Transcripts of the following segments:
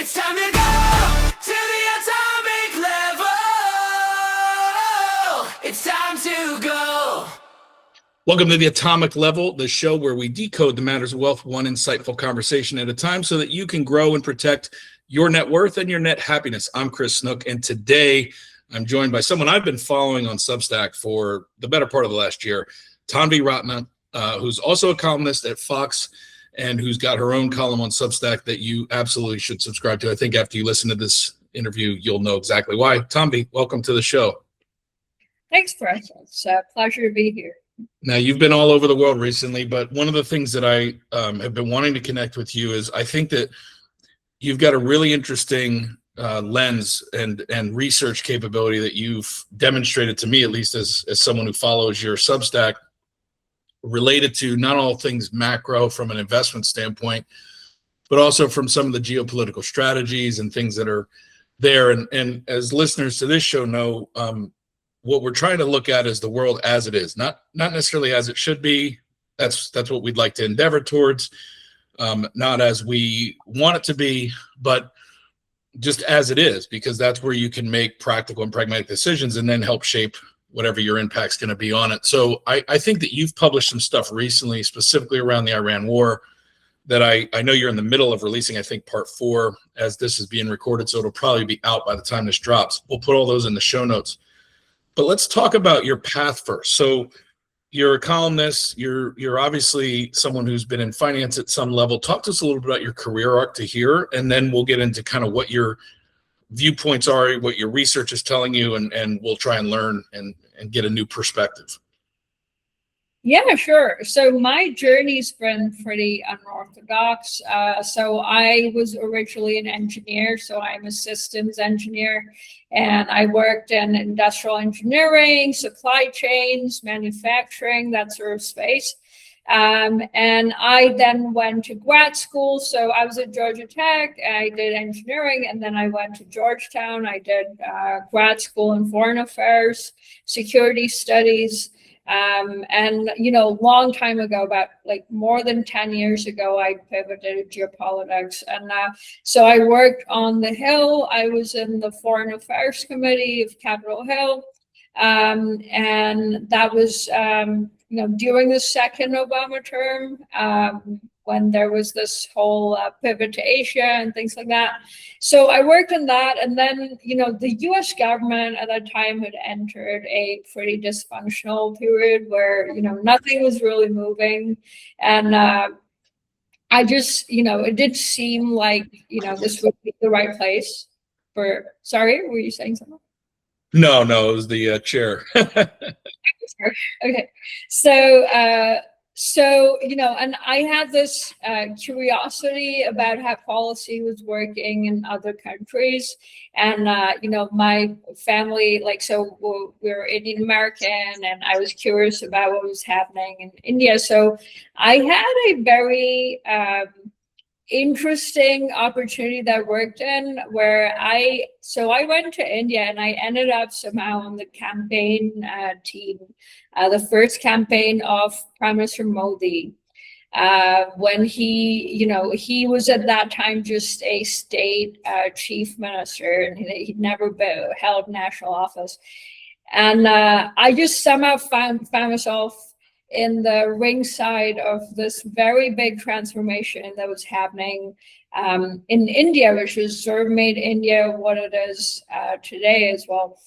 It's time to go to the atomic level. It's time to go. Welcome to the Atomic Level, the show where we decode the matters of wealth one insightful conversation at a time so that you can grow and protect your net worth and your net happiness. I'm Chris Snook, and today I'm joined by someone I've been following on Substack for the better part of the last year, Tanvi Ratna, who's also a columnist at Fox and who's got her own column on Substack that you absolutely should subscribe to. I think after you listen to this interview, you'll know exactly why. Tanvi, welcome to the show. Thanks, Chris. It's a pleasure to be here. Now, you've been all over the world recently, but one of the things that I have been wanting to connect with you is I think that you've got a really interesting lens and research capability that you've demonstrated to me, at least as someone who follows your Substack, related to not all things macro from an investment standpoint, but also from some of the geopolitical strategies and things that are there. And as listeners to this show know, what we're trying to look at is the world as it is, not necessarily as it should be. That's what we'd like to endeavor towards, not as we want it to be, but just as it is, because that's where you can make practical and pragmatic decisions and then help shape whatever your impact's going to be on it. So I think that you've published some stuff recently, specifically around the Iran war, that I know you're in the middle of releasing, I think, part 4 as this is being recorded. So it'll probably be out by the time this drops. We'll put all those in the show notes. But let's talk about your path first. So you're a columnist. You're obviously someone who's been in finance at some level. Talk to us a little bit about your career arc to here, and then we'll get into kind of what your viewpoints are, what your research is telling you, and we'll try and learn and get a new perspective. Yeah, sure. So my journey's been pretty unorthodox. So I was originally an engineer, so I'm a systems engineer, and I worked in industrial engineering, supply chains, manufacturing, that sort of space. And I then went to grad school. So I was at Georgia Tech, I did engineering, and then I went to Georgetown. I did grad school in foreign affairs, security studies. And, you know, long time ago, about like more than 10 years ago, I pivoted to geopolitics. And so I worked on the Hill. I was in the Foreign Affairs Committee of Capitol Hill. And that was, you know, during the second Obama term, when there was this whole pivot to Asia and things like that. So I worked on that. And then, you know, the US government at that time had entered a pretty dysfunctional period where, you know, nothing was really moving. And I just, you know, it did seem like, you know, this would be the right place for, sorry, were you saying something? No, it was the chair. Okay. So, you know, and I had this curiosity about how policy was working in other countries. And, you know, my family, like, so we're Indian American, and I was curious about what was happening in India. So I had a very interesting opportunity that I worked in where I went to India, and I ended up somehow on the campaign team, the first campaign of Prime Minister Modi, when he was at that time just a state chief minister, and he'd never held national office. And I just somehow found myself in the ringside of this very big transformation that was happening in India, which has sort of made India what it is today as well.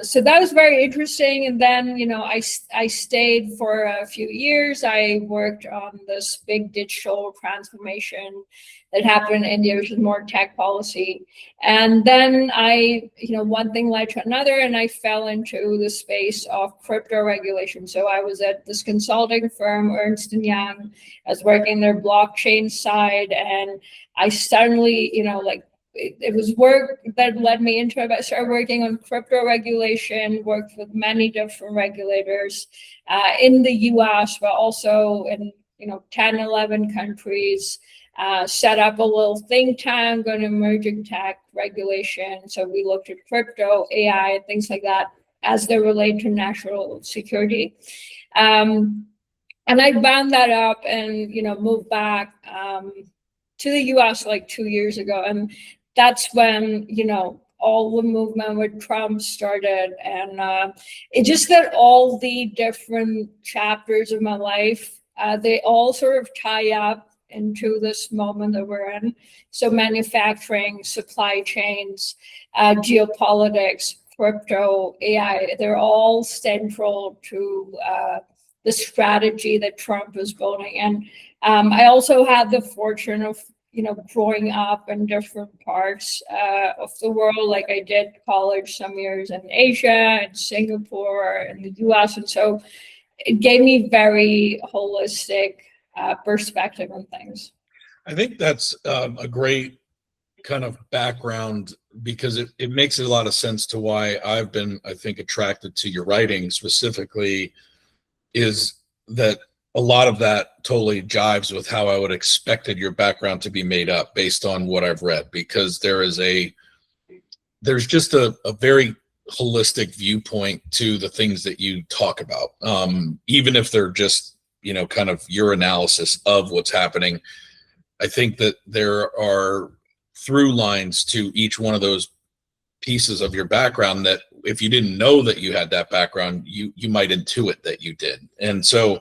So that was very interesting. And then, you know, I stayed for a few years. I worked on this big digital transformation that happened in India, which is more tech policy. And then one thing led to another, and I fell into the space of crypto regulation. So I was at this consulting firm, Ernst & Young. I was working their blockchain side, and I suddenly, you know, like, it was work that led me into it. I started working on crypto regulation, worked with many different regulators in the US, but also in, you know, 10, 11 countries, set up a little think tank on emerging tech regulation. So we looked at crypto, AI, and things like that as they relate to national security. And I bound that up and, you know, moved back to the US like 2 years ago. And that's when, you know, all the movement with Trump started. And it just that all the different chapters of my life, they all sort of tie up into this moment that we're in. So manufacturing, supply chains, geopolitics, crypto, AI, they're all central to the strategy that Trump is building. And I also had the fortune of, you know, growing up in different parts of the world. Like I did college some years in Asia, in Singapore, in the US. And so it gave me very holistic perspective on things. I think that's a great kind of background, because it makes a lot of sense to why I've been, I think, attracted to your writing specifically, is that a lot of that totally jives with how I would expected your background to be made up based on what I've read, because there's just a very holistic viewpoint to the things that you talk about, even if they're just, you know, kind of your analysis of what's happening. I think that there are through lines to each one of those pieces of your background that if you didn't know that you had that background, you might intuit that you did. And so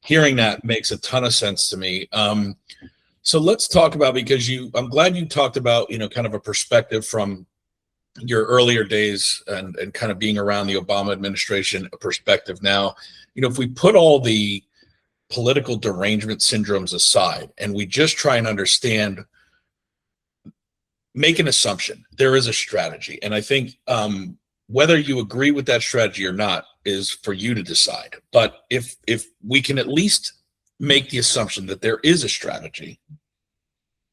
hearing that makes a ton of sense to me. So let's talk about, because I'm glad you talked about, you know, kind of a perspective from your earlier days and kind of being around the Obama administration, a perspective now. You know, if we put all the political derangement syndromes aside and we just try and understand, make an assumption, there is a strategy. And I think whether you agree with that strategy or not is for you to decide. But if we can at least make the assumption that there is a strategy,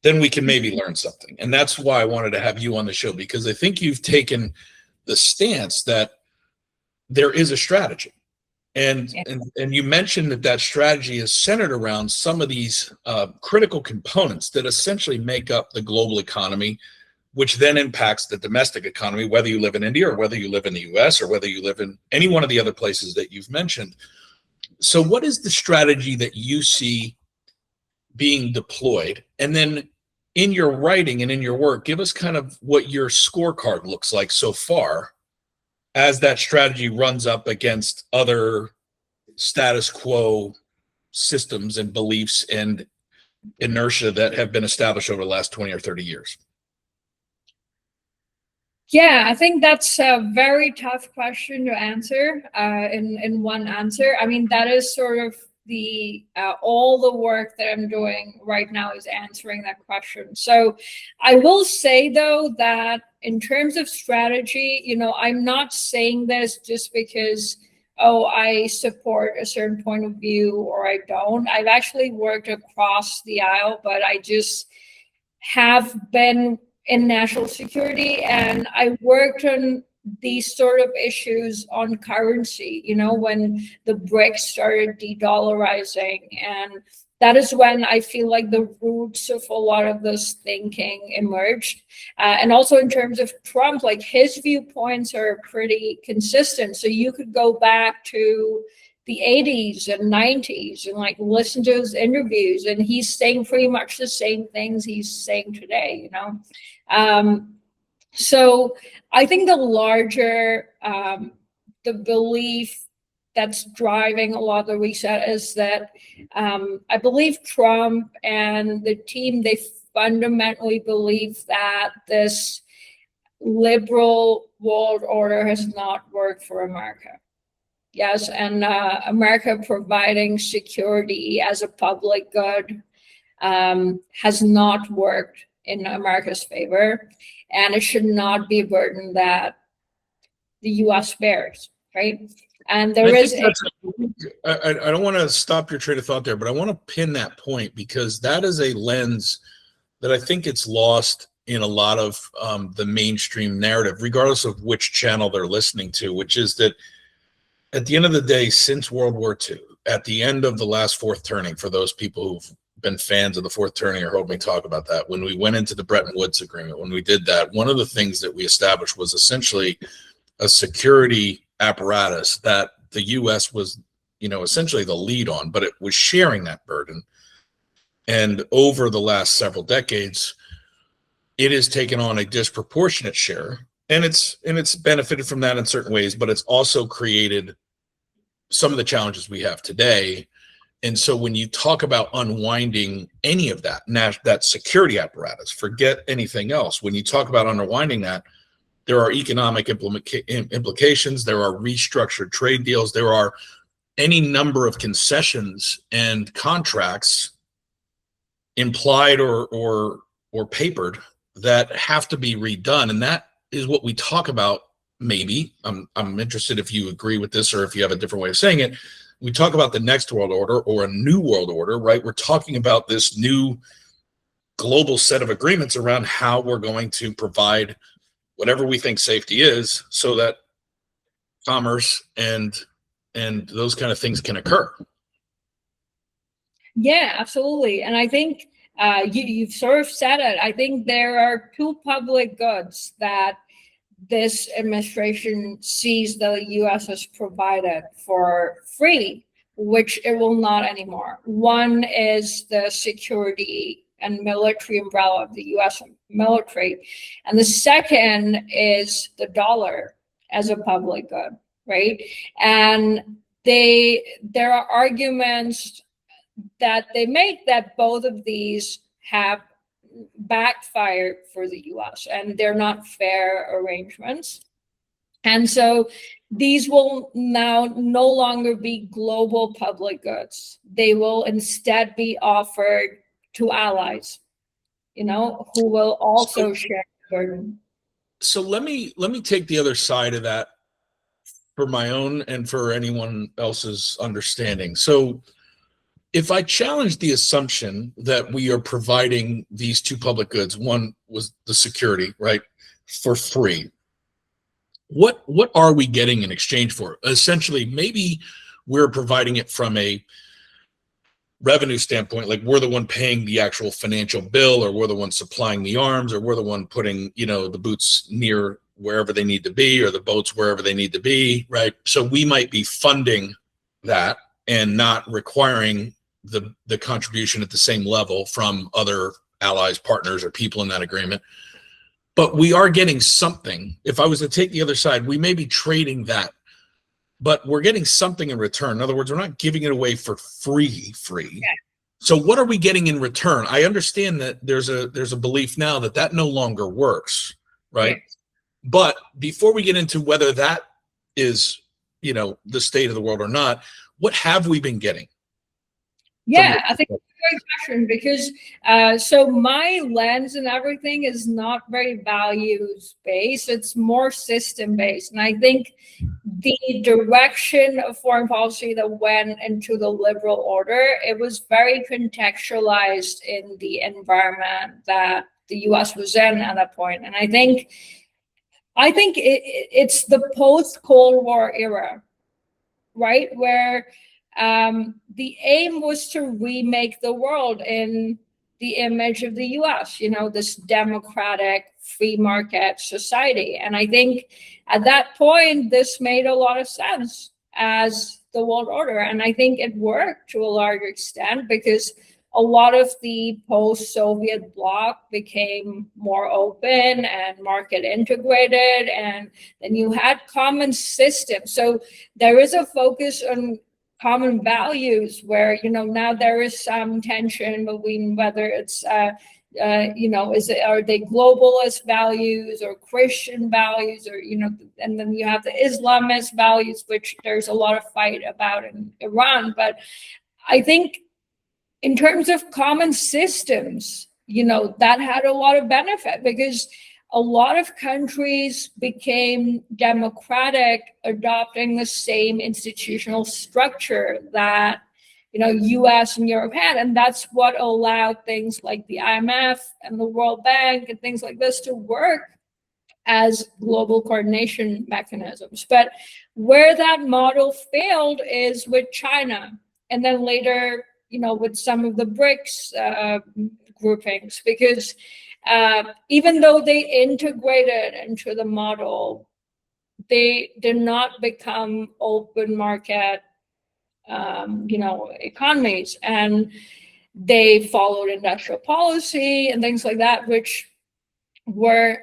then we can maybe learn something. And that's why I wanted to have you on the show, because I think you've taken the stance that there is a strategy. And you mentioned that strategy is centered around some of these critical components that essentially make up the global economy, which then impacts the domestic economy, whether you live in India or whether you live in the US or whether you live in any one of the other places that you've mentioned. So what is the strategy that you see being deployed? And then in your writing and in your work, give us kind of what your scorecard looks like so far as that strategy runs up against other status quo systems and beliefs and inertia that have been established over the last 20 or 30 years. Yeah, I think that's a very tough question to answer in one answer. I mean, that is sort of the all the work that I'm doing right now is answering that question. So I will say though that in terms of strategy, you know, I'm not saying this just because, oh, I support a certain point of view or I don't. I've actually worked across the aisle, but I just have been in national security, and I worked on these sort of issues on currency, you know, when the BRICS started de-dollarizing. And that is when I feel like the roots of a lot of this thinking emerged. And also in terms of Trump, like his viewpoints are pretty consistent. So you could go back to the 80s and 90s and like listen to his interviews, and he's saying pretty much the same things he's saying today, you know. So I think the larger the belief that's driving a lot of the reset is that I believe Trump and the team, they fundamentally believe that this liberal world order has not worked for America. Yes, and America providing security as a public good has not worked in America's favor, and it should not be a burden that the U.S. bears, right? And there is. I don't want to stop your train of thought there, but I want to pin that point, because that is a lens that I think it's lost in a lot of the mainstream narrative, regardless of which channel they're listening to, which is that at the end of the day, since World War II, at the end of the last fourth turning, for those people who've been fans of the fourth turning or heard me talk about that, when we went into the Bretton Woods Agreement, when we did that, one of the things that we established was essentially a security apparatus that the U.S. was, you know, essentially the lead on, but it was sharing that burden. And over the last several decades, it has taken on a disproportionate share, and it's benefited from that in certain ways, but it's also created some of the challenges we have today. And so when you talk about unwinding any of that, that security apparatus, forget anything else. When you talk about unwinding that, there are economic implications, there are restructured trade deals, there are any number of concessions and contracts, implied or papered, that have to be redone. And that is what we talk about. Maybe I'm interested if you agree with this or if you have a different way of saying it. We talk about the next world order or a new world order, right? We're talking about this new global set of agreements around how we're going to provide whatever we think safety is, so that commerce and those kind of things can occur. Yeah, absolutely. And I think you've sort of said it. I think there are two public goods that this administration sees the U.S. has provided for free, which it will not anymore. One is the security and military umbrella of the U.S. military, and the second is the dollar as a public good, right? And there are arguments that they make that both of these have backfired for the US and they're not fair arrangements. And so these will now no longer be global public goods. They will instead be offered to allies, who will also share the burden. So let me take the other side of that for my own and for anyone else's understanding. So if I challenge the assumption that we are providing these two public goods, one was the security, right, for free, what are we getting in exchange for? Essentially, maybe we're providing it from a revenue standpoint, like we're the one paying the actual financial bill, or we're the one supplying the arms, or we're the one putting, the boots near wherever they need to be, or the boats wherever they need to be, right? So we might be funding that and not requiring the contribution at the same level from other allies, partners, or people in that agreement. But we are getting something. If I was to take the other side, we may be trading that, but we're getting something in return. In other words, we're not giving it away for free. Yeah. So what are we getting in return? I understand that there's a belief now that no longer works, right? Yeah. But before we get into whether that is, the state of the world or not, what have we been getting? Yeah, I think it's a great question because so my lens and everything is not very values based. It's more system based. And I think the direction of foreign policy that went into the liberal order, it was very contextualized in the environment that the US was in at that point. And I think it's the post-Cold War era, right? Where the aim was to remake the world in the image of the US, this democratic free market society. And I think at that point, this made a lot of sense as the world order. And I think it worked to a large extent because a lot of the post-Soviet bloc became more open and market integrated, and then you had common systems. So there is a focus on common values where, now there is some tension between whether it's, are they globalist values or Christian values, or, and then you have the Islamist values, which there's a lot of fight about in Iran. But I think in terms of common systems, that had a lot of benefit because a lot of countries became democratic, adopting the same institutional structure that, US and Europe had. And that's what allowed things like the IMF and the World Bank and things like this to work as global coordination mechanisms. But where that model failed is with China, and then later, with some of the BRICS groupings, because even though they integrated into the model, they did not become open market, economies. And they followed industrial policy and things like that, which were,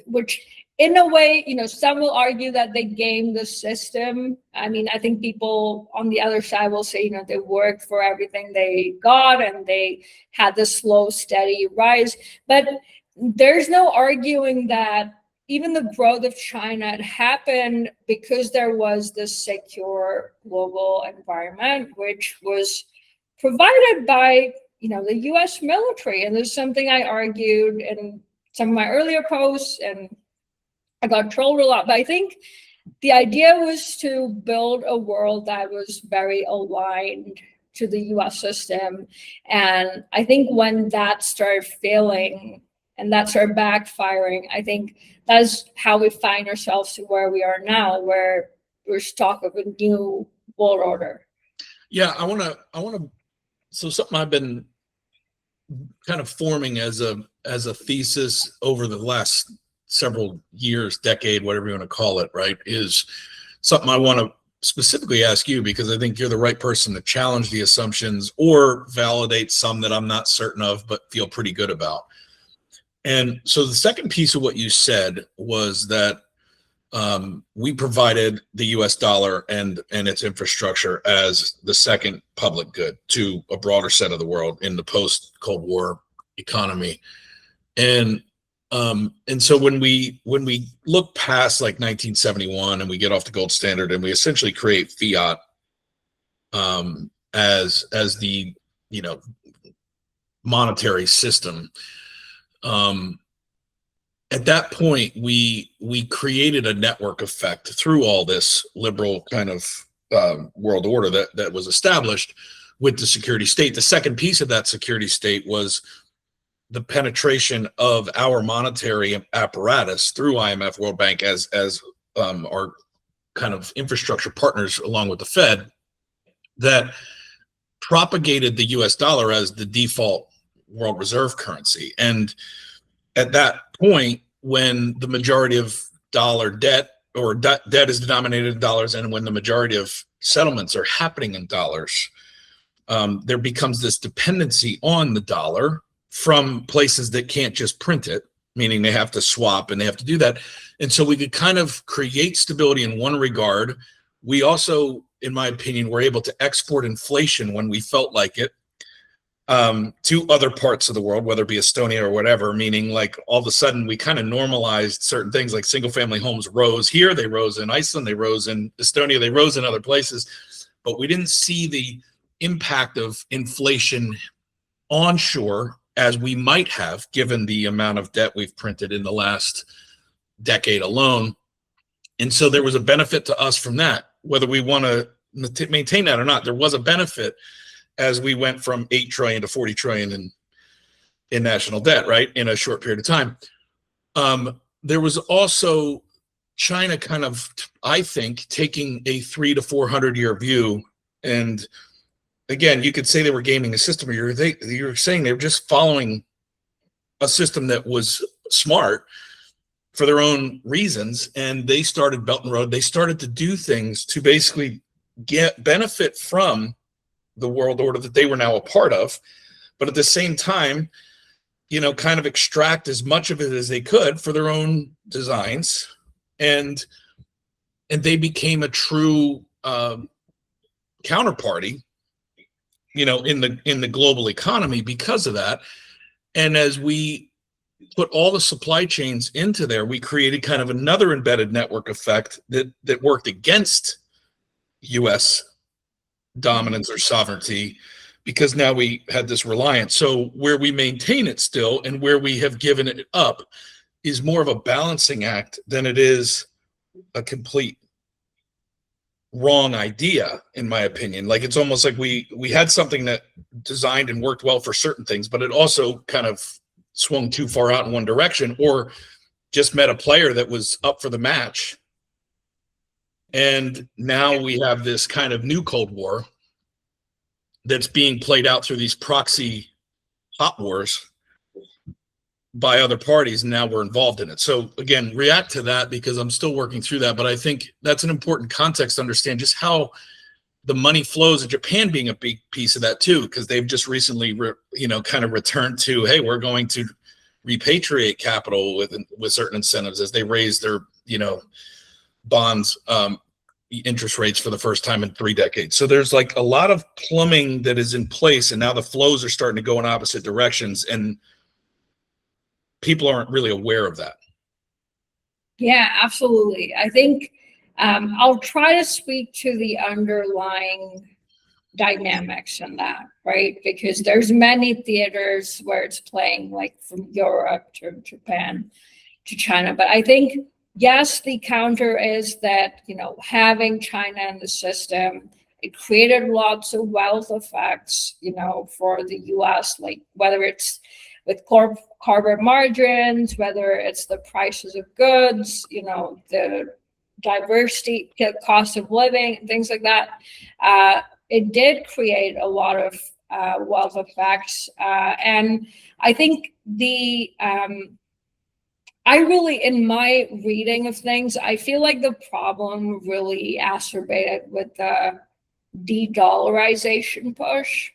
which in a way, some will argue that they gamed the system. I mean, I think people on the other side will say, they worked for everything they got and they had this slow, steady rise. But there's no arguing that even the growth of China happened because there was this secure global environment, which was provided by, the US military. And this is something I argued in some of my earlier posts, and I got trolled a lot. But I think the idea was to build a world that was very aligned to the US system. And I think when that started failing and that started backfiring, I think that's how we find ourselves to where we are now, where we're stuck of a new world order. Yeah, I want to. So something I've been kind of forming as a thesis over the last several years, decade, whatever you want to call it, right, is something I want to specifically ask you, because I think you're the right person to challenge the assumptions or validate some that I'm not certain of but feel pretty good about. And so the second piece of what you said was that we provided the US dollar and its infrastructure as the second public good to a broader set of the world in the post-Cold War economy. And so when we look past like 1971 and we get off the gold standard and we essentially create fiat as the monetary system, at that point we created a network effect through all this liberal kind of world order that was established with the security state. The second piece of that security state was the penetration of our monetary apparatus through IMF, World Bank as our kind of infrastructure partners along with the Fed, that propagated the US dollar as the default world reserve currency. And at that point, when the majority of dollar debt or debt is denominated in dollars, and when the majority of settlements are happening in dollars, there becomes this dependency on the dollar from places that can't just print it, meaning they have to swap and they have to do that. And so we could kind of create stability in one regard. We also, in my opinion, were able to export inflation when we felt like it to other parts of the world, whether it be Estonia or whatever, meaning like all of a sudden we kind of normalized certain things, like single family homes rose here, they rose in Iceland, they rose in Estonia, they rose in other places, but we didn't see the impact of inflation onshore as we might have, given the amount of debt we've printed in the last decade alone. And so there was a benefit to us from that, whether we want to maintain that or not. There was a benefit as we went from 8 trillion to 40 trillion in national debt, right, in a short period of time. There was also China kind of, I think, taking a 300 to 400 year view. And again, you could say they were gaming a system, or you're saying they were just following a system that was smart for their own reasons. And they started Belt and Road. They started to do things to basically get benefit from the world order that they were now a part of, but at the same time, kind of extract as much of it as they could for their own designs. And they became a true counterparty, in the global economy because of that. And as we put all the supply chains into there, we created kind of another embedded network effect that worked against US dominance or sovereignty, because now we had this reliance. So where we maintain it still and where we have given it up is more of a balancing act than it is a complete wrong idea, in my opinion. Like, it's almost like we had something that designed and worked well for certain things, but it also kind of swung too far out in one direction, or just met a player that was up for the match. And now we have this kind of new Cold War that's being played out through these proxy hot wars by other parties, and now we're involved in it. So again, react to that, because I'm still working through that, but I think that's an important context to understand just how the money flows in Japan being a big piece of that too, because they've just recently, kind of returned to, hey, we're going to repatriate capital with certain incentives as they raise their, bonds interest rates for the first time in 3 decades. So there's like a lot of plumbing that is in place, and now the flows are starting to go in opposite directions, and people aren't really aware of that. Yeah, absolutely. I think I'll try to speak to the underlying dynamics in that, right? Because there's many theaters where it's playing, like from Europe to Japan to China. But I think, yes, the counter is that, having China in the system, it created lots of wealth effects, for the US, like whether it's with corporate margins, whether it's the prices of goods, the diversity, cost of living, things like that. It did create a lot of wealth effects. And I think I really, in my reading of things, I feel like the problem really exacerbated with the de-dollarization push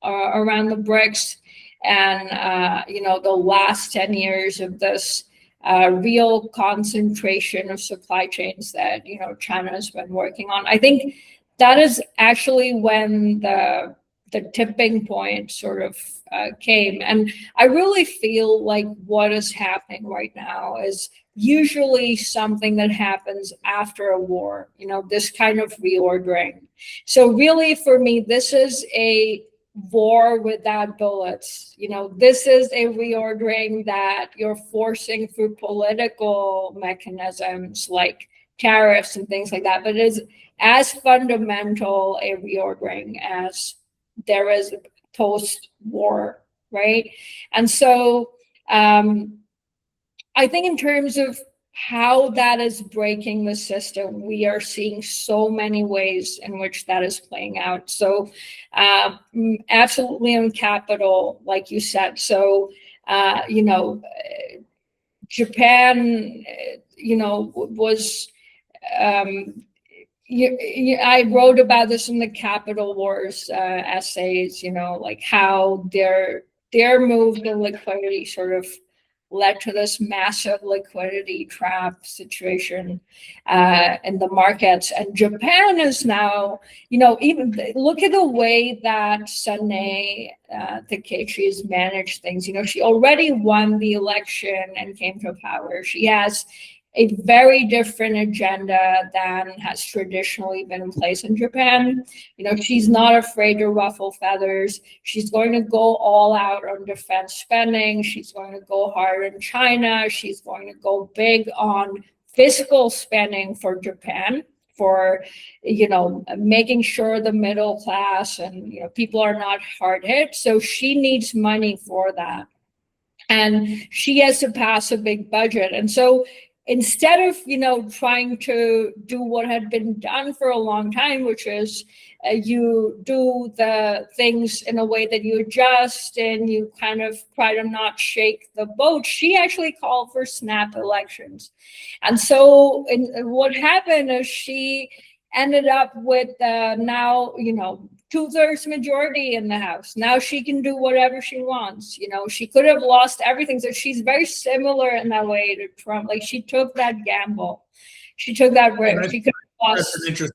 around the BRICS, and the last 10 years of this real concentration of supply chains that China has been working on. I think that is actually when the tipping point sort of came. And I really feel like what is happening right now is usually something that happens after a war, this kind of reordering. So really, for me, this is a war without bullets. This is a reordering that you're forcing through political mechanisms like tariffs and things like that, but it is as fundamental a reordering as there is post-war, right? And so I think in terms of how that is breaking the system, we are seeing so many ways in which that is playing out. So absolutely on capital, like you said. So, Japan, was, I wrote about this in the Capital Wars essays, like how their move to liquidity sort of led to this massive liquidity trap situation in the markets. And Japan is now, even look at the way that Sane Takeshi has managed things. She already won the election and came to power. She has a very different agenda than has traditionally been in place in Japan. She's not afraid to ruffle feathers. She's going to go all out on defense spending. She's going to go hard in China. She's going to go big on fiscal spending for Japan, for making sure the middle class and people are not hard hit. So she needs money for that. And she has to pass a big budget. And so instead of trying to do what had been done for a long time, which is you do the things in a way that you adjust and you kind of try to not shake the boat, she actually called for snap elections. And so what happened is she ended up with now 2/3 majority in the House. Now she can do whatever she wants. She could have lost everything. So she's very similar in that way to Trump. Like, she took that gamble. She took that risk. She could have lost.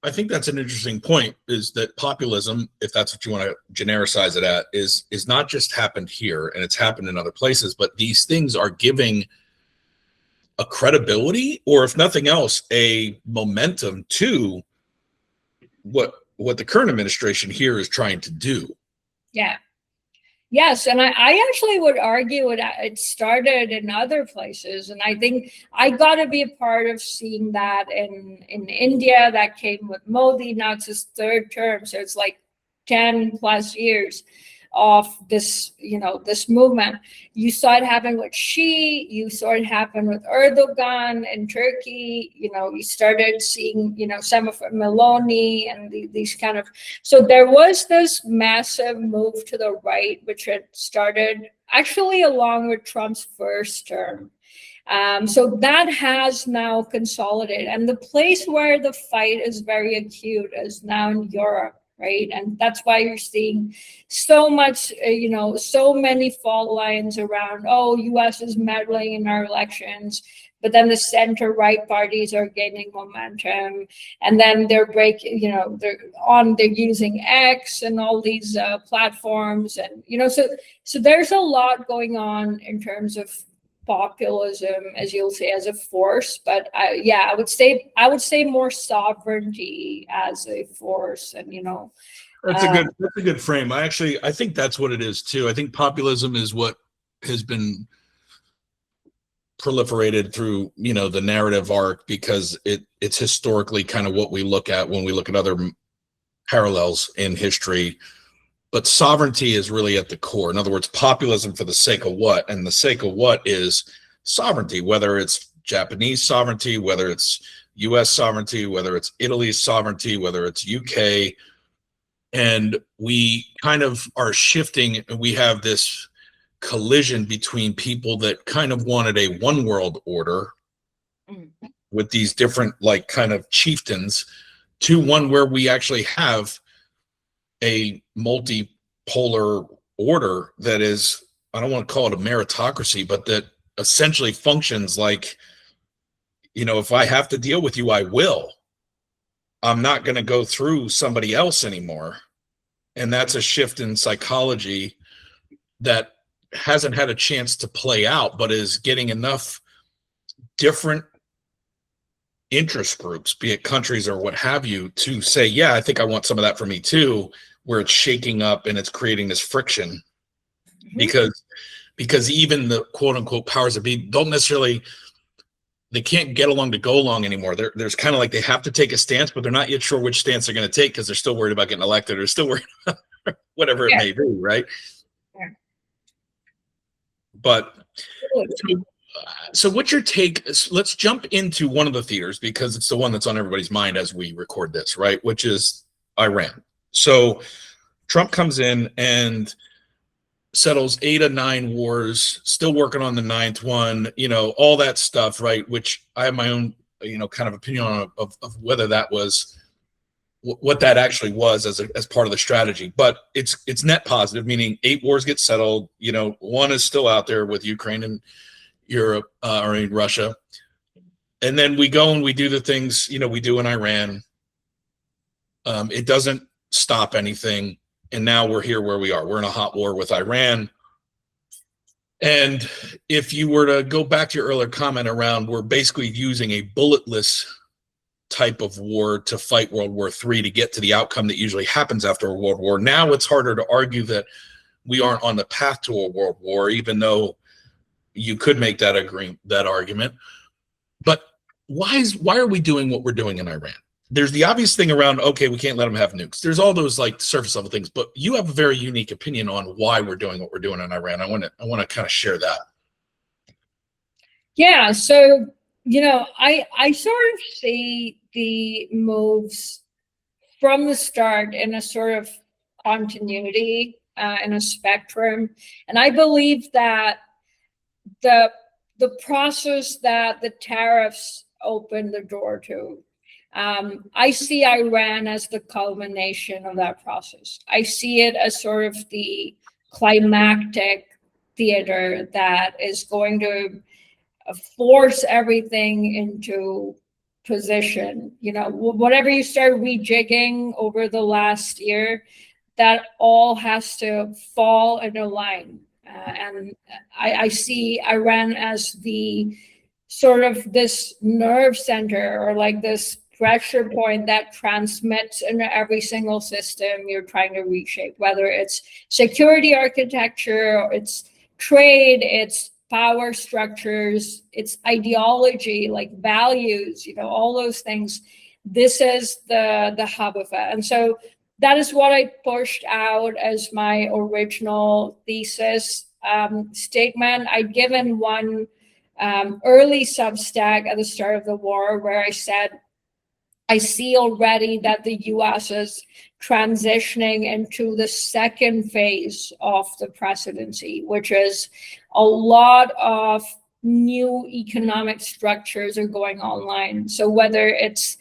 I think that's an interesting point, is that populism, if that's what you want to genericize it at, is not just happened here, and it's happened in other places, but these things are giving a credibility, or if nothing else, a momentum to what the current administration here is trying to do. Yeah. Yes, and I actually would argue it started in other places, and I think I got to be a part of seeing that in India. That came with Modi. Now it's his 3rd term, so it's like 10 plus years of this, this movement. You saw it happen with Xi. You saw it happen with Erdogan in Turkey. You started seeing, some of Meloni and these kind of. So there was this massive move to the right, which had started actually along with Trump's first term. So that has now consolidated. And the place where the fight is very acute is now in Europe, right? And that's why you're seeing so much, so many fault lines around, oh, US is meddling in our elections. But then the center-right parties are gaining momentum, and then they're using X and all these platforms, and so there's a lot going on in terms of populism, as you'll say, as a force. But I would say more sovereignty as a force, and That's a good frame. I think that's what it is too. I think populism is what has been proliferated through the narrative arc, because it's historically kind of what we look at when we look at other parallels in history. But sovereignty is really at the core. In other words, populism for the sake of what? And the sake of what is sovereignty, whether it's Japanese sovereignty, whether it's US sovereignty, whether it's Italy's sovereignty, whether it's UK. And we kind of are shifting, and we have this collision between people that kind of wanted a one world order with these different kind of chieftains, to one where we actually have a multipolar order that is, I don't want to call it a meritocracy, but that essentially functions like, if I have to deal with you, I will. I'm not going to go through somebody else anymore. And that's a shift in psychology that hasn't had a chance to play out, but is getting enough different interest groups, be it countries or what have you, to say, yeah, I think I want some of that for me too, where it's shaking up and it's creating this friction. Because even the quote unquote powers that be don't necessarily, they can't get along to go along anymore. There's kind of like, they have to take a stance, but they're not yet sure which stance they're going to take, because they're still worried about getting elected, or still worried about whatever it may be, right? Yeah. But so what's your take? Let's jump into one of the theaters, because it's the one that's on everybody's mind as we record this, right? Which is Iran. So Trump comes in and settles 8 of 9 wars, still working on the 9th one, all that stuff, right? Which I have my own, kind of opinion on of whether that was what that actually was as part of the strategy. But it's net positive, meaning 8 wars get settled. One is still out there with Ukraine and Europe, or in Russia. And then we go and we do the things, we do in Iran. It doesn't stop anything. And now we're here where we are. We're in a hot war with Iran. And if you were to go back to your earlier comment around, we're basically using a bulletless type of war to fight World War III to get to the outcome that usually happens after a world war. Now it's harder to argue that we aren't on the path to a world war, even though you could make that argument. But why are we doing what we're doing in Iran? There's the obvious thing around, okay, we can't let them have nukes. There's all those surface level things, but you have a very unique opinion on why we're doing what we're doing in Iran. I want to kind of share that. Yeah, so I sort of see the moves from the start in a sort of continuity, in a spectrum, and I believe that the process that the tariffs opened the door to, I see Iran as the culmination of that process. I see it as sort of the climactic theater that is going to force everything into position. Whatever you start rejigging over the last year, that all has to fall in a line. And I see Iran as the sort of this nerve center, or this pressure point that transmits into every single system you're trying to reshape, whether it's security architecture, or it's trade, it's power structures, it's ideology, values, all those things. This is the hub of it. And so that is what I pushed out as my original thesis statement. I'd given one early Substack at the start of the war where I said, I see already that the US is transitioning into the second phase of the presidency, which is a lot of new economic structures are going online. So whether it's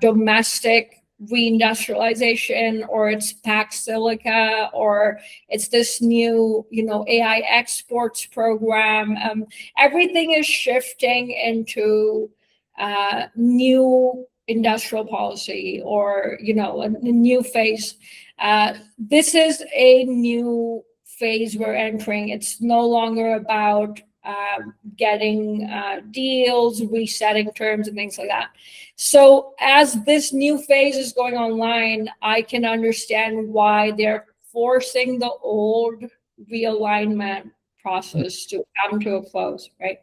domestic reindustrialization, or it's Pax Silica, or it's this new, AI exports program, everything is shifting into new industrial policy, or a new phase. This is a new phase we're entering. It's no longer about getting deals, resetting terms, and things like that. So as this new phase is going online, I can understand why they're forcing the old realignment process to come to a close, right?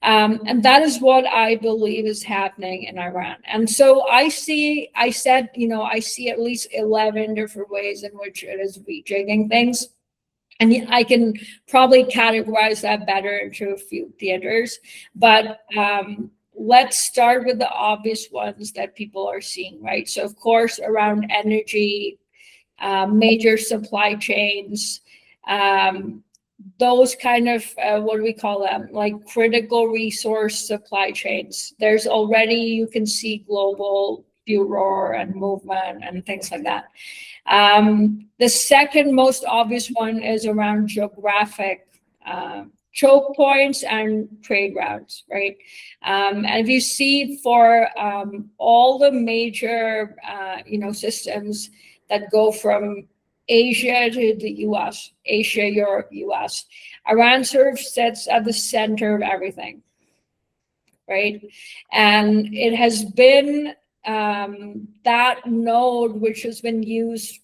And that is what I believe is happening in Iran. And so I see at least 11 different ways in which it is rejigging things. And I can probably categorize that better into a few theaters. But let's start with the obvious ones that people are seeing, right? So, of course, around energy, major supply chains, those kind of, what do we call them? Like critical resource supply chains. There's already, you can see global furor and movement and things like that. The second most obvious one is around geographic choke points and trade routes, right? And if you see for all the major, systems that go from Asia to the US, Asia, Europe, US, Iran sort of sits at the center of everything, right? And it has been that node which has been used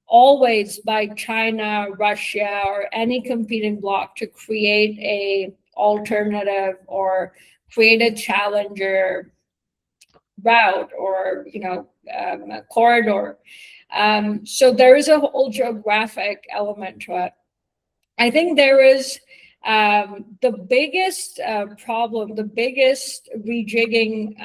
always by China, Russia, or any competing bloc to create a alternative or create a challenger route, or a corridor. So there is a whole geographic element to it. I think there is the biggest problem, the biggest rejigging.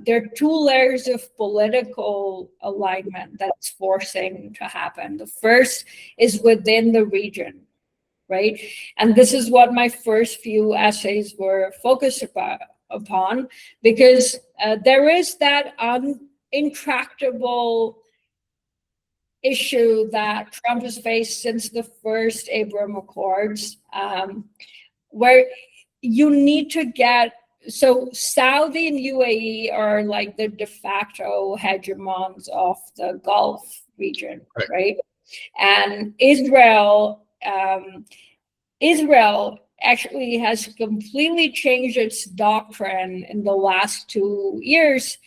There are two layers of political alignment that's forcing to happen. The first is within the region, right? And this is what my first few essays were focused upon, because there is that intractable issue that Trump has faced since the first Abraham Accords, where you need to get, so Saudi and UAE are like the de facto hegemons of the Gulf region, right? And Israel actually has completely changed its doctrine in the last 2 years,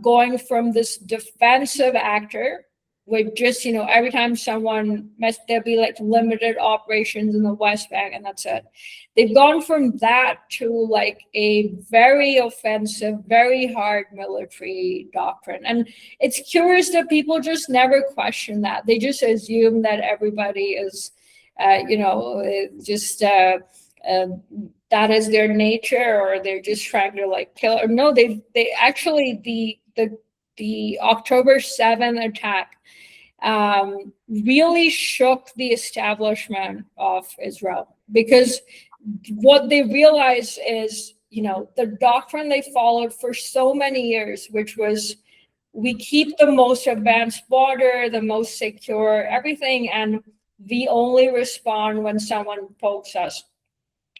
going from this defensive actor with just, every time someone there'll be like limited operations in the West Bank and that's it. They've gone from that to like a very offensive, very hard military doctrine. And it's curious that people just never question that. They just assume that everybody is, that is their nature, or they're just trying to like kill. Or no, they actually, the October 7th attack really shook the establishment of Israel, because what they realized is, the doctrine they followed for so many years, which was we keep the most advanced border, the most secure everything, and we only respond when someone pokes us.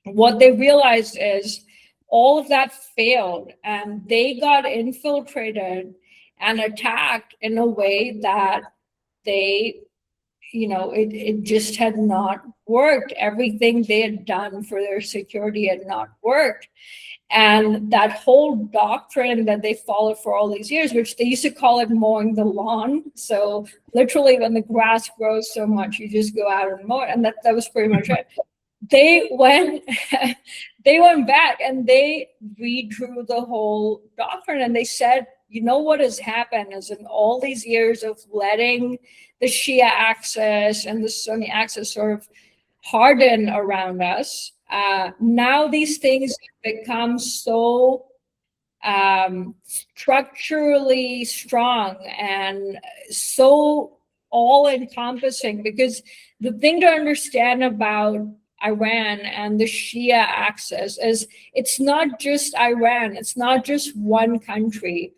What they realized is all of that failed, and they got infiltrated and attacked in a way that they, it just had not worked. Everything they had done for their security had not worked. And that whole doctrine that they followed for all these years, which they used to call it mowing the lawn. So literally when the grass grows so much, you just go out and mow it. And that was pretty much it. They went back and they redrew the whole doctrine, and they said, what has happened is in all these years of letting the Shia axis and the Sunni axis sort of harden around us, now these things become so structurally strong and so all-encompassing, because the thing to understand about Iran and the Shia axis is it's not just Iran, it's not just one country.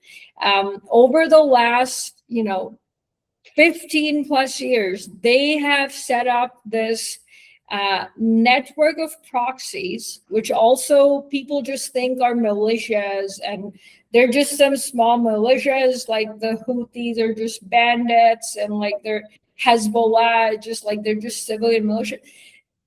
Over the last, 15 plus years, they have set up this network of proxies, which also people just think are militias, and they're just some small militias, like the Houthis are just bandits, and like they're Hezbollah, just like they're just civilian militia.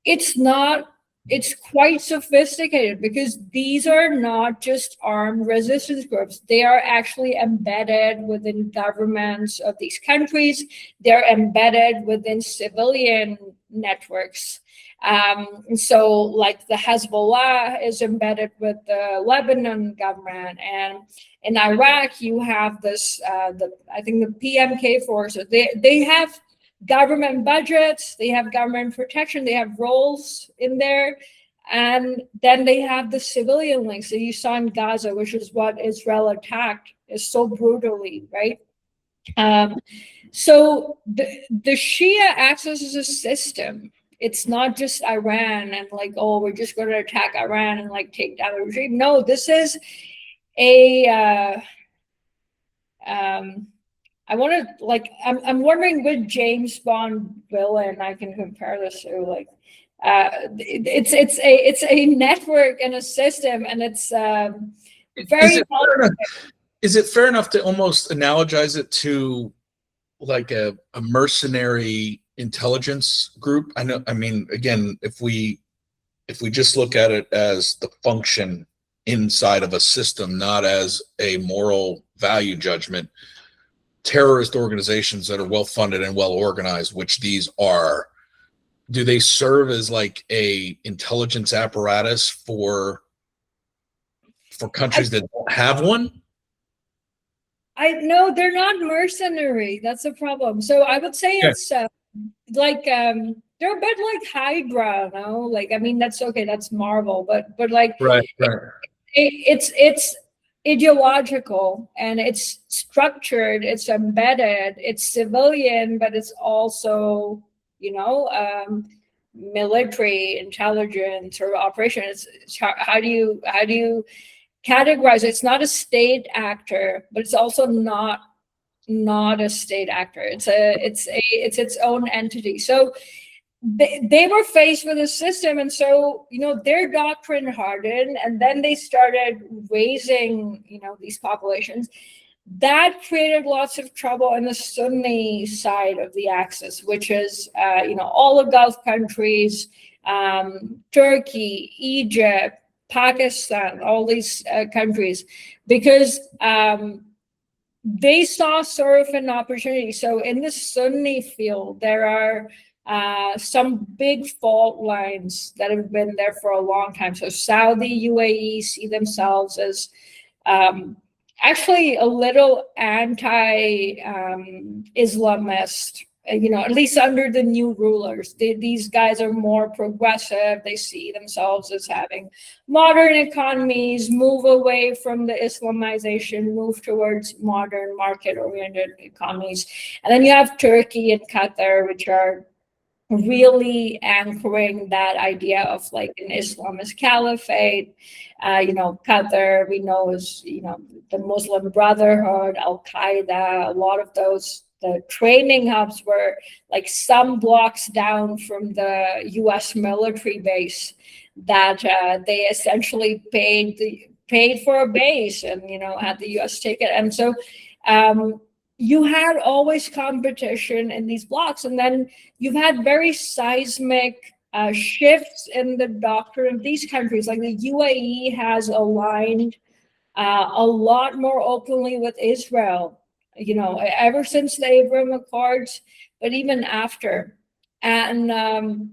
It's not, it's quite sophisticated, because these are not just armed resistance groups. They are actually embedded within governments of these countries. They're embedded within civilian networks. So like the Hezbollah is embedded with the Lebanon government, and in Iraq you have this, I think the PMK forces, they have government budgets, they have government protection, they have roles in there, and then they have the civilian links that you saw in Gaza, which is what Israel attacked is so brutally, right? So the Shia axis is a system. It's not just Iran and like, oh, we're just going to attack Iran and like take down the regime. No, this is a I want to like, I'm wondering which James Bond villain I can compare this to. Like, it's a network and a system, and it's very. Is it fair enough to almost analogize it to like a mercenary intelligence group? I mean, again, if we just look at it as the function inside of a system, not as a moral value judgment, terrorist organizations that are well funded and well organized, which these are, do they serve as like a intelligence apparatus for countries that don't have one? No, they're not mercenary. That's a problem. So I would say it's like they're a bit like Hydra, no? Like, I mean, that's okay, that's Marvel, but like right. It's ideological, and it's structured, it's embedded, it's civilian, but it's also, military intelligence or operation. It's how do you categorize it? It's not a state actor, but it's also not a state actor. It's its own entity. So they were faced with a system, and so their doctrine hardened, and then they started raising these populations. That created lots of trouble in the Sunni side of the axis, which is all the Gulf countries, Turkey, Egypt, Pakistan, all these countries, because they saw sort of an opportunity. So in the Sunni field, there are some big fault lines that have been there for a long time. So Saudi, UAE see themselves as actually a little anti-Islamist, at least under the new rulers. These guys are more progressive. They see themselves as having modern economies, move away from the Islamization, move towards modern market-oriented economies. And then you have Turkey and Qatar, which are really anchoring that idea of like an Islamist caliphate. Qatar, we know, is the Muslim Brotherhood, Al-Qaeda. A lot of those, the training hubs were like some blocks down from the U.S. military base that they essentially paid for a base, and had the U.S. take it. And so you had always competition in these blocks, and then you've had very seismic shifts in the doctrine of these countries. Like the UAE has aligned a lot more openly with Israel, ever since the Abraham Accords, but even after. And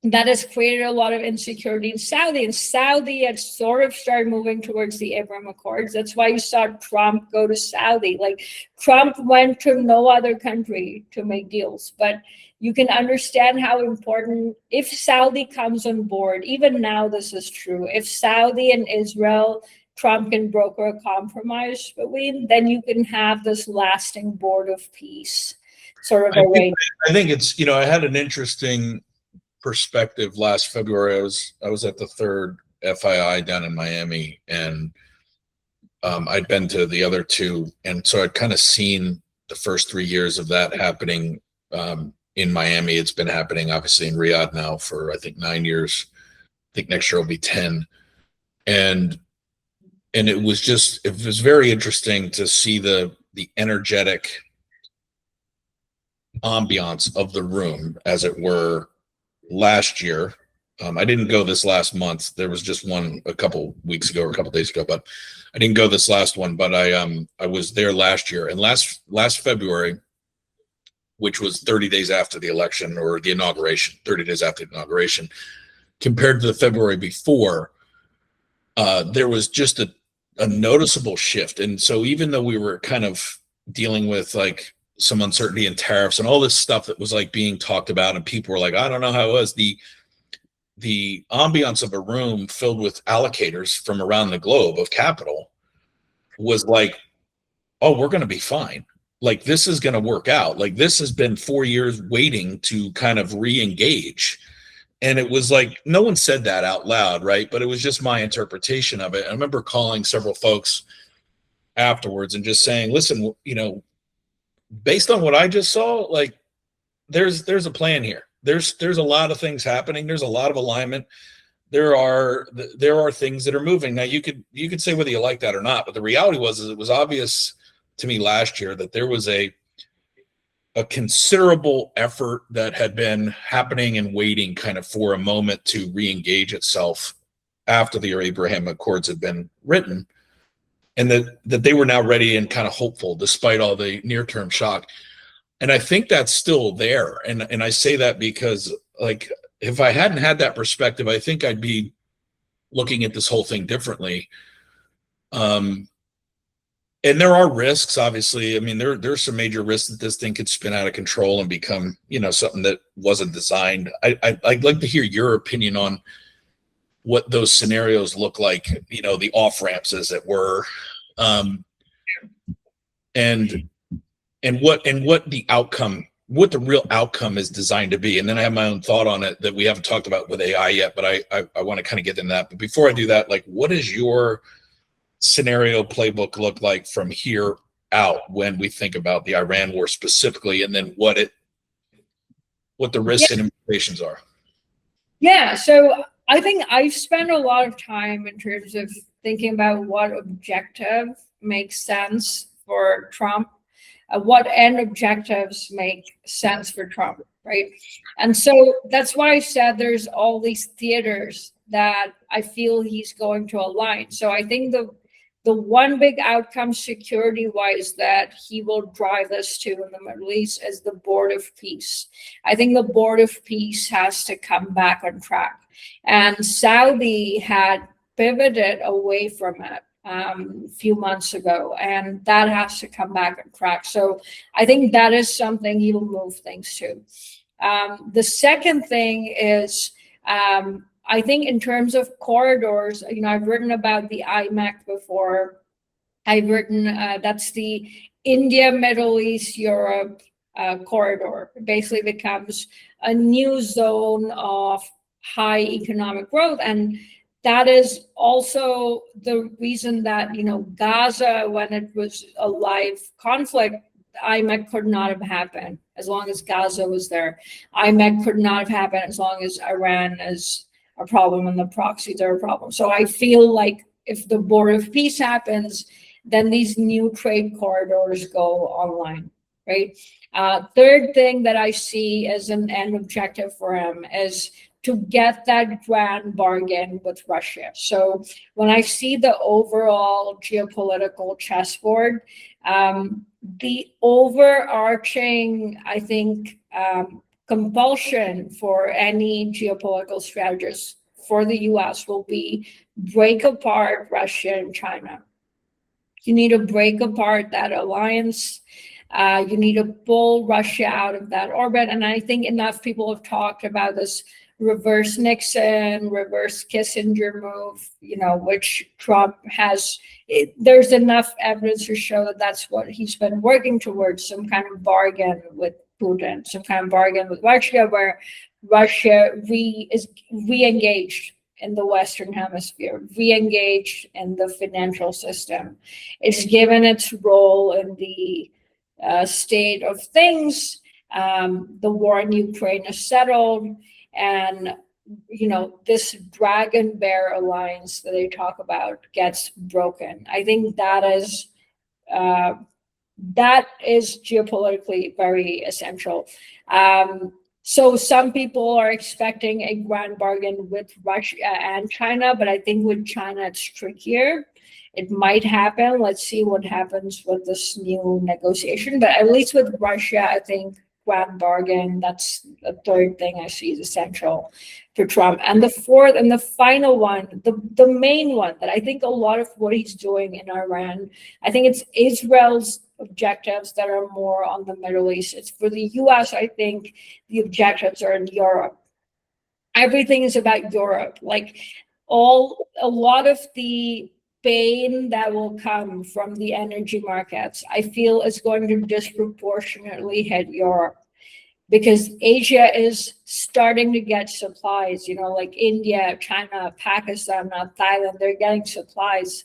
that has created a lot of insecurity in Saudi. And Saudi had sort of started moving towards the Abraham Accords. That's why you saw Trump go to Saudi. Like, Trump went to no other country to make deals. But you can understand how important, if Saudi comes on board, even now this is true, if Saudi and Israel Trump can broker a compromise between, then you can have this lasting board of peace sort of arrangement. I think it's, I had an interesting perspective last February. I was at the third FII down in Miami, and I'd been to the other two, and so I'd kind of seen the first 3 years of that happening in Miami. It's been happening obviously in Riyadh now for I think 9 years. I think next year will be 10, and it was very interesting to see the energetic ambiance of the room, as it were, last year. I didn't go this last month. There was just one a couple weeks ago or a couple days ago, but I didn't go this last one. But I was there last year, and last February, which was 30 days after the election or the inauguration, 30 days after the inauguration, compared to the February before, there was just a noticeable shift. And so even though we were kind of dealing with like some uncertainty and tariffs and all this stuff that was like being talked about, and people were like, I don't know how it was, the ambiance of a room filled with allocators from around the globe of capital was like, oh, we're going to be fine. Like, this is going to work out. Like, this has been 4 years waiting to kind of re-engage. And it was like, no one said that out loud, right? But it was just my interpretation of it. I remember calling several folks afterwards and just saying, listen, based on what I just saw, like, there's a plan here. There's a lot of things happening. There's a lot of alignment. There are things that are moving. Now, you could say whether you like that or not, but the reality is it was obvious to me last year that there was a considerable effort that had been happening and waiting kind of for a moment to re-engage itself after the Abraham Accords had been written, and that they were now ready and kind of hopeful despite all the near-term shock. And I think that's still there. And I say that because, like, if I hadn't had that perspective, I think I'd be looking at this whole thing differently. And there are risks, obviously. I mean, there's some major risks that this thing could spin out of control and become, something that wasn't designed. I'd like to hear your opinion on what those scenarios look like, the off-ramps, as it were, and what the outcome, what the real outcome is designed to be. And then I have my own thought on it that we haven't talked about with AI yet, but I want to kind of get into that. But before I do that, like, what is your scenario playbook look like from here out when we think about the Iran war specifically, and then what the risks and implications are? Yeah, so I think I've spent a lot of time in terms of thinking about what objective makes sense for Trump, what end objectives make sense for Trump, right? And so that's why I said there's all these theaters that I feel he's going to align. So I think the one big outcome security-wise that he will drive us to in the Middle East is the board of peace. I think the board of peace has to come back on track. And Saudi had pivoted away from it a few months ago, and that has to come back on track. So I think that is something he will move things to. The second thing is, I think in terms of corridors, I've written about the ATOMIQ before. I've written, that's the India, Middle East, Europe corridor. It basically becomes a new zone of high economic growth. And that is also the reason that, Gaza, when it was a live conflict, ATOMIQ could not have happened as long as Gaza was there. ATOMIQ could not have happened as long as Iran is a problem and the proxies are a problem. So I feel like if the board of peace happens, then these new trade corridors go online, right? Third thing that I see as an end objective for him is to get that grand bargain with Russia. So when I see the overall geopolitical chessboard, the overarching, I think, compulsion for any geopolitical strategist for the US will be break apart Russia and China. You need to break apart that alliance. You need to pull Russia out of that orbit. And I think enough people have talked about this reverse Nixon, reverse Kissinger move, which Trump has. There's enough evidence to show that that's what he's been working towards, some kind of bargain with Putin, some kind of bargain with Russia, where Russia is re-engaged in the Western Hemisphere, re-engaged in the financial system. It's given its role in the state of things. The war in Ukraine is settled, and this dragon bear alliance that they talk about gets broken. I think that is geopolitically very essential. So some people are expecting a grand bargain with Russia and China, but I think with China it's trickier. It might happen. Let's see what happens with this new negotiation. But at least with Russia, I think grand bargain, that's the third thing I see is essential for Trump. And the fourth and the final one, the main one that I think a lot of what he's doing in Iran, I think it's Israel's objectives that are more on the Middle East. It's for the US, I think the objectives are in Europe. Everything is about Europe. Like a lot of the pain that will come from the energy markets, I feel is going to disproportionately hit Europe, because Asia is starting to get supplies, like India, China, Pakistan, Thailand, they're getting supplies.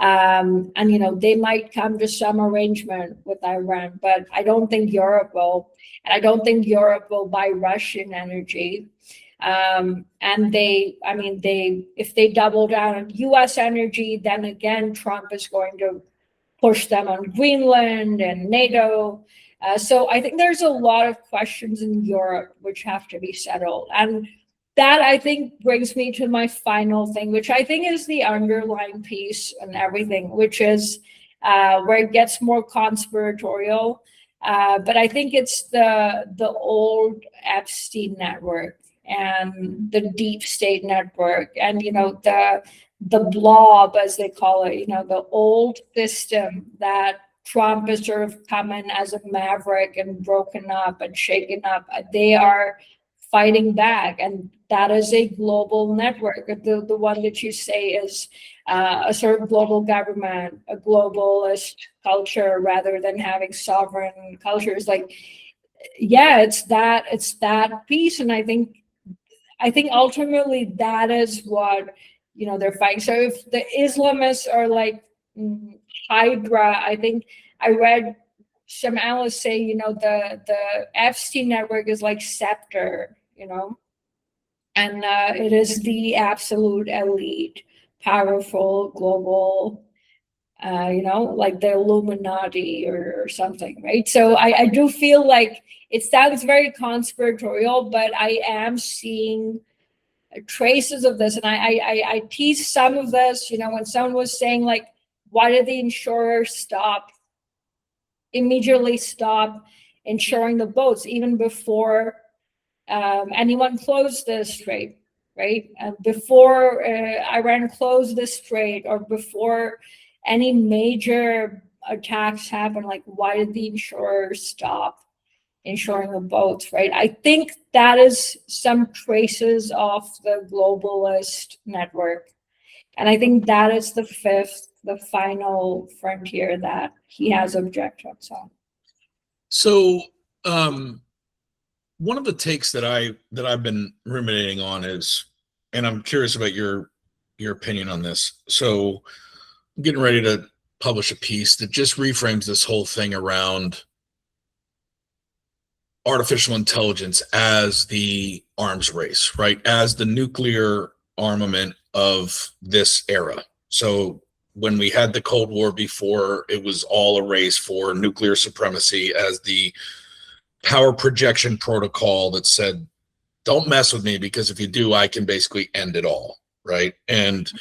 And they might come to some arrangement with Iran, but I don't think Europe will. And I don't think Europe will buy Russian energy. And if they double down on US energy, then again, Trump is going to push them on Greenland and NATO. So I think there's a lot of questions in Europe which have to be settled. And that, I think, brings me to my final thing, which I think is the underlying piece and everything, which is where it gets more conspiratorial. But I think it's the old Epstein network and the deep state network, and the blob, as they call it, the old system that Trump has sort of come in as a maverick and broken up and shaken up. They are fighting back, and that is a global network. The one that you say is a sort of global government, a globalist culture, rather than having sovereign cultures. Like, yeah, it's that piece, and I think ultimately that is what they're fighting. So if the Islamists are like Hydra, I think I read some analysts say the Epstein network is like Scepter, and it is the absolute elite, powerful global, like the Illuminati or something, right? So I do feel like it sounds very conspiratorial, but I am seeing traces of this, and I teased some of this, when someone was saying, like, why did the insurers immediately stop insuring the boats even before anyone closed the strait, right? Before Iran closed the strait, or before any major attacks happened, like, why did the insurers stop insuring the boats, right? I think that is some traces of the globalist network. And I think that is the final frontier that he has objections on. So one of the takes that I've been ruminating on is, and I'm curious about your opinion on this. So I'm getting ready to publish a piece that just reframes this whole thing around artificial intelligence as the arms race, right? As the nuclear armament of this era. So when we had the Cold War before, it was all a race for nuclear supremacy as the power projection protocol that said, don't mess with me, because if you do, I can basically end it all, right? And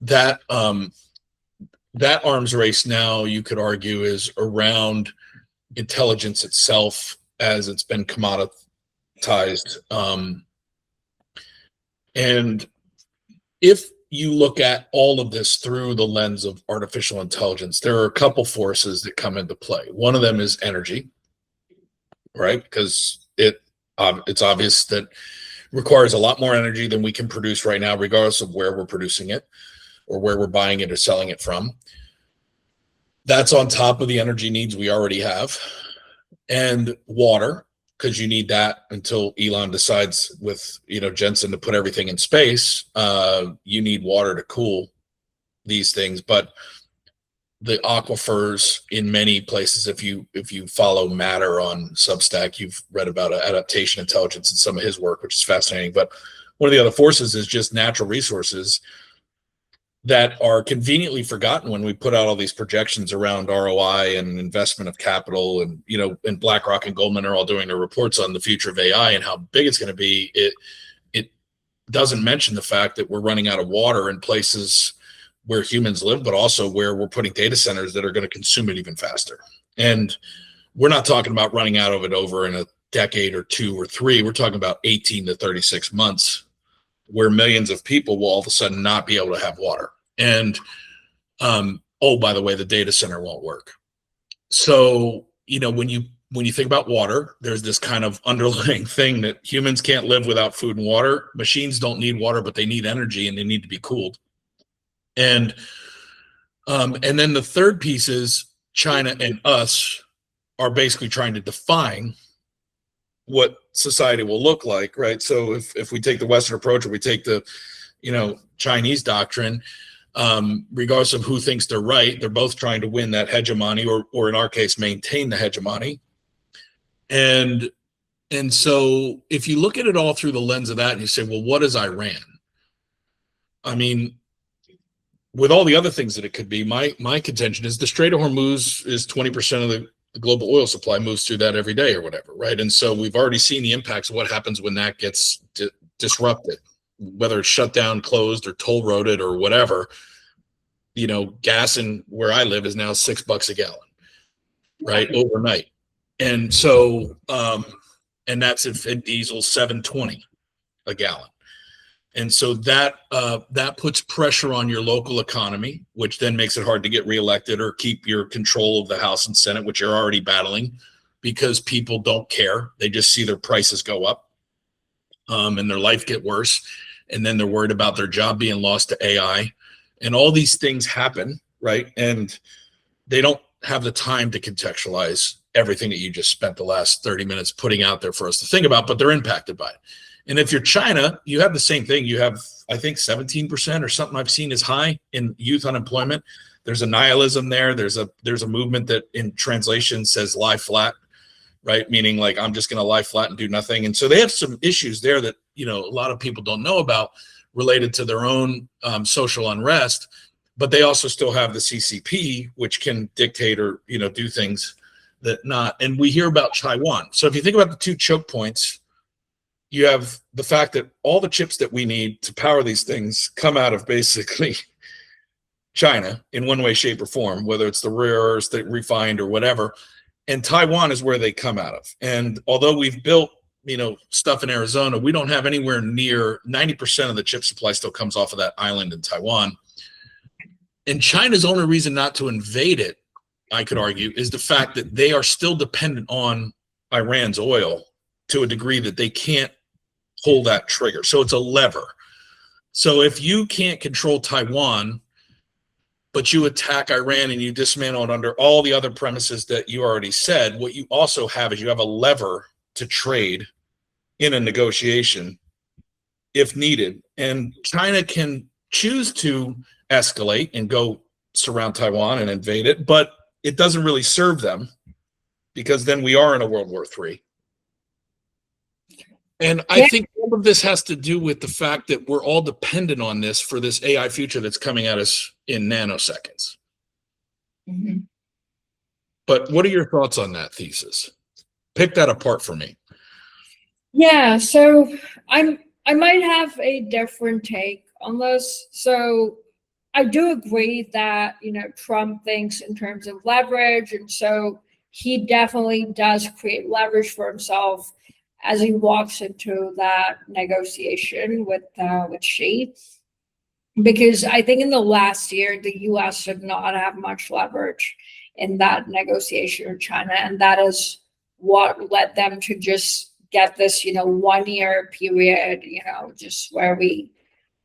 that that arms race now, you could argue, is around intelligence itself as it's been commoditized. And if you look at all of this through the lens of artificial intelligence, there are a couple forces that come into play. One of them is energy, right? Because it's obvious that requires a lot more energy than we can produce right now, regardless of where we're producing it or where we're buying it or selling it from. That's on top of the energy needs we already have. And water, because you need that until Elon decides with, Jensen to put everything in space. You need water to cool these things. But the aquifers in many places, if you follow Matter on Substack, you've read about adaptation intelligence and some of his work, which is fascinating. But one of the other forces is just natural resources that are conveniently forgotten when we put out all these projections around ROI and investment of capital. And and BlackRock and Goldman are all doing their reports on the future of AI and how big it's going to be. It doesn't mention the fact that we're running out of water in places where humans live, but also where we're putting data centers that are going to consume it even faster. And we're not talking about running out of it over in a decade or 2 or 3. We're talking about 18 to 36 months where millions of people will all of a sudden not be able to have water. And, oh, by the way, the data center won't work. So, when you think about water, there's this kind of underlying thing that humans can't live without food and water. Machines don't need water, but they need energy and they need to be cooled. And then the third piece is China and us are basically trying to define what society will look like, right? So if we take the Western approach or we take the, Chinese doctrine, regardless of who thinks they're right, they're both trying to win that hegemony, or in our case, maintain the hegemony. And so if you look at it all through the lens of that and you say, well, what is Iran? I mean, with all the other things that it could be, my contention is the Strait of Hormuz is 20% of the global oil supply moves through that every day or whatever, right? And so we've already seen the impacts of what happens when that gets disrupted, whether it's shut down, closed, or toll roaded or whatever. Gas in where I live is now $6 a gallon, right? Overnight. And so, and that's if diesel's $7.20 a gallon. And so that puts pressure on your local economy, which then makes it hard to get reelected or keep your control of the House and Senate, which you're already battling, because people don't care. They just see their prices go up, and their life get worse. And then they're worried about their job being lost to AI. And all these things happen, right? And they don't have the time to contextualize everything that you just spent the last 30 minutes putting out there for us to think about, but they're impacted by it. And if you're China, you have the same thing. You have, I think, 17% or something I've seen is high in youth unemployment. There's a nihilism there. There's a movement that in translation says lie flat, right? Meaning like, I'm just going to lie flat and do nothing. And so they have some issues there that, a lot of people don't know about related to their own social unrest, but they also still have the CCP, which can dictate or, do things that not. And we hear about Taiwan. So if you think about the 2 choke points, you have the fact that all the chips that we need to power these things come out of basically China in one way, shape, or form, whether it's the rare earths that refined or whatever. And Taiwan is where they come out of. And although we've built, stuff in Arizona, we don't have anywhere near 90% of the chip supply still comes off of that island in Taiwan. And China's only reason not to invade it, I could argue, is the fact that they are still dependent on Iran's oil to a degree that they can't pull that trigger. So it's a lever. So if you can't control Taiwan, but you attack Iran and you dismantle it under all the other premises that you already said, what you also have is you have a lever to trade in a negotiation if needed. And China can choose to escalate and go surround Taiwan and invade it, but it doesn't really serve them, because then we are in a World War III. And I think all of this has to do with the fact that we're all dependent on this for this AI future that's coming at us in nanoseconds. Mm-hmm. But what are your thoughts on that thesis? Pick that apart for me. Yeah, so I might have a different take on this. So I do agree that, Trump thinks in terms of leverage, and so he definitely does create leverage for himself as he walks into that negotiation with Xi. Because I think in the last year, the U.S. did not have much leverage in that negotiation with China, and that is what led them to just get this, 1 year period, just where we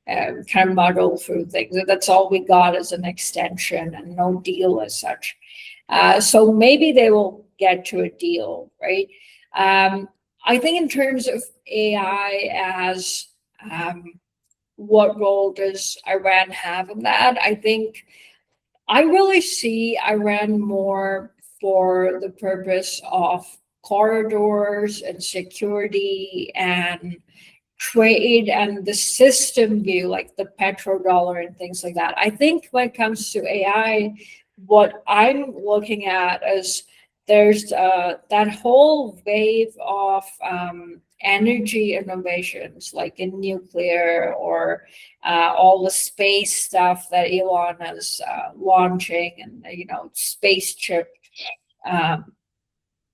kind of muddle through things. That's all we got as an extension and no deal as such. So maybe they will get to a deal, right? I think in terms of AI as what role does Iran have in that? I think I really see Iran more for the purpose of corridors and security and trade and the system view, like the petrodollar and things like that. I think when it comes to AI, what I'm looking at is there's that whole wave of energy innovations, like in nuclear or all the space stuff that Elon is launching, and space chip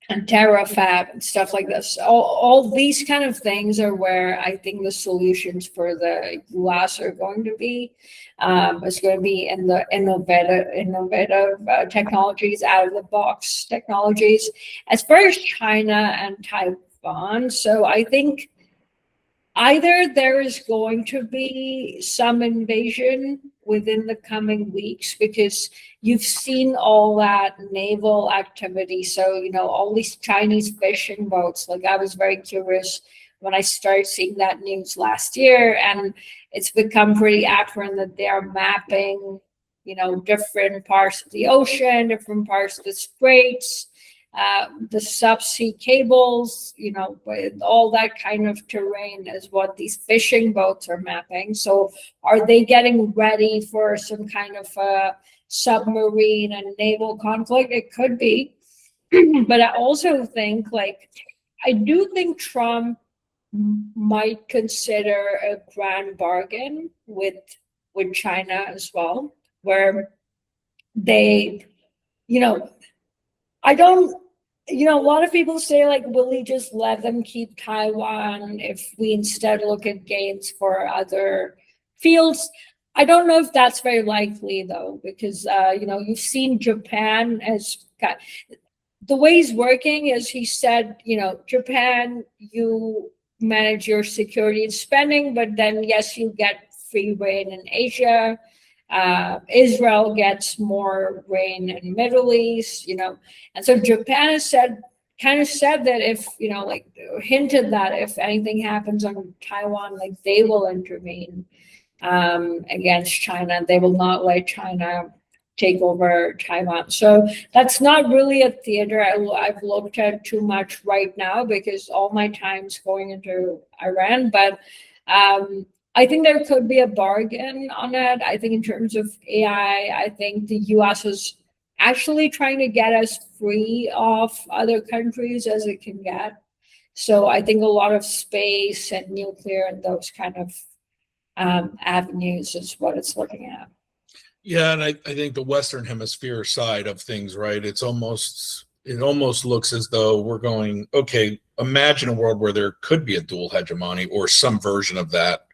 and terafab and stuff like this. All these kind of things are where I think the solutions for the US are going to be. It's going to be in the innovative technologies, out of the box technologies. As far as China and Taiwan, so I think either there is going to be some invasion within the coming weeks, because you've seen all that naval activity. So, all these Chinese fishing boats, like I was very curious when I started seeing that news last year, and it's become pretty apparent that they are mapping, different parts of the ocean, different parts of the straits, the subsea cables, with all that kind of terrain is what these fishing boats are mapping. So are they getting ready for some kind of submarine and naval conflict? It could be. But I also think, I do think Trump might consider a grand bargain with China as well, where they, I don't, a lot of people say, will he just let them keep Taiwan if we instead look at gains for other fields? I don't know if that's very likely, though, because, you've seen Japan as the way he's working is he said, Japan, you manage your security and spending, but then, yes, you get free reign in Asia. Israel gets more reign in Middle East, and so Japan has kind of said that if, hinted that if anything happens on Taiwan, they will intervene against China. They will not let China take over Taiwan. So that's not really a theater I've looked at too much right now, because all my time's going into Iran. But I think there could be a bargain on it. I think in terms of AI, I think the US is actually trying to get as free of other countries as it can get. So I think a lot of space and nuclear and those kind of avenues is what it's looking at. Yeah, and I think the Western Hemisphere side of things, right? It almost looks as though we're going, okay, imagine a world where there could be a dual hegemony or some version of that.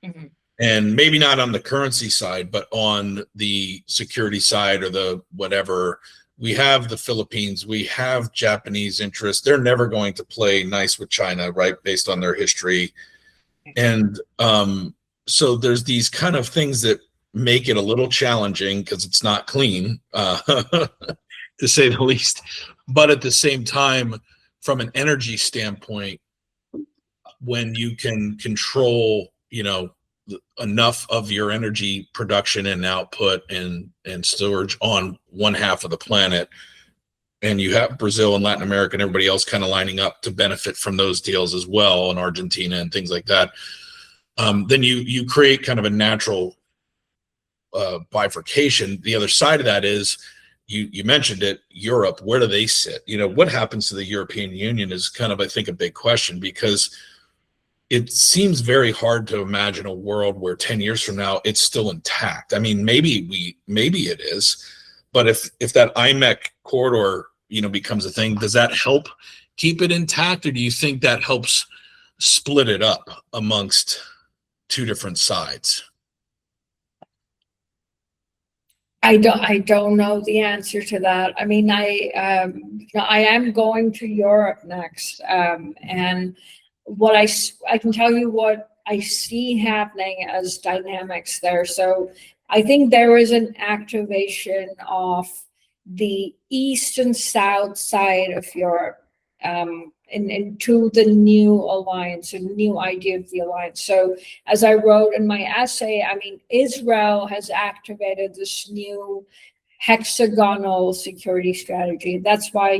Mm-hmm. And maybe not on the currency side, but on the security side or the whatever. We have the Philippines, we have Japanese interests. They're never going to play nice with China, right? Based on their history. And so there's these kind of things that make it a little challenging because it's not clean, to say the least. But at the same time, from an energy standpoint, when you can control, enough of your energy production and output and storage on one half of the planet, and you have Brazil and Latin America and everybody else kind of lining up to benefit from those deals as well, and Argentina and things like that, then you create kind of a natural bifurcation. The other side of that is, you mentioned it, Europe. Where do they sit? What happens to the European Union is kind of, I think, a big question, because it seems very hard to imagine a world where 10 years from now it's still intact. I mean, maybe it is, but if that ATOMIQ corridor, becomes a thing, does that help keep it intact, or do you think that helps split it up amongst two different sides? I don't know the answer to that. I mean, I am going to Europe next, and I can tell you what I see happening as dynamics there. So I think there is an activation of the east and south side of Europe, into the new alliance, a new idea of the alliance. So as I wrote in my essay, I mean, Israel has activated this new hexagonal security strategy. That's why,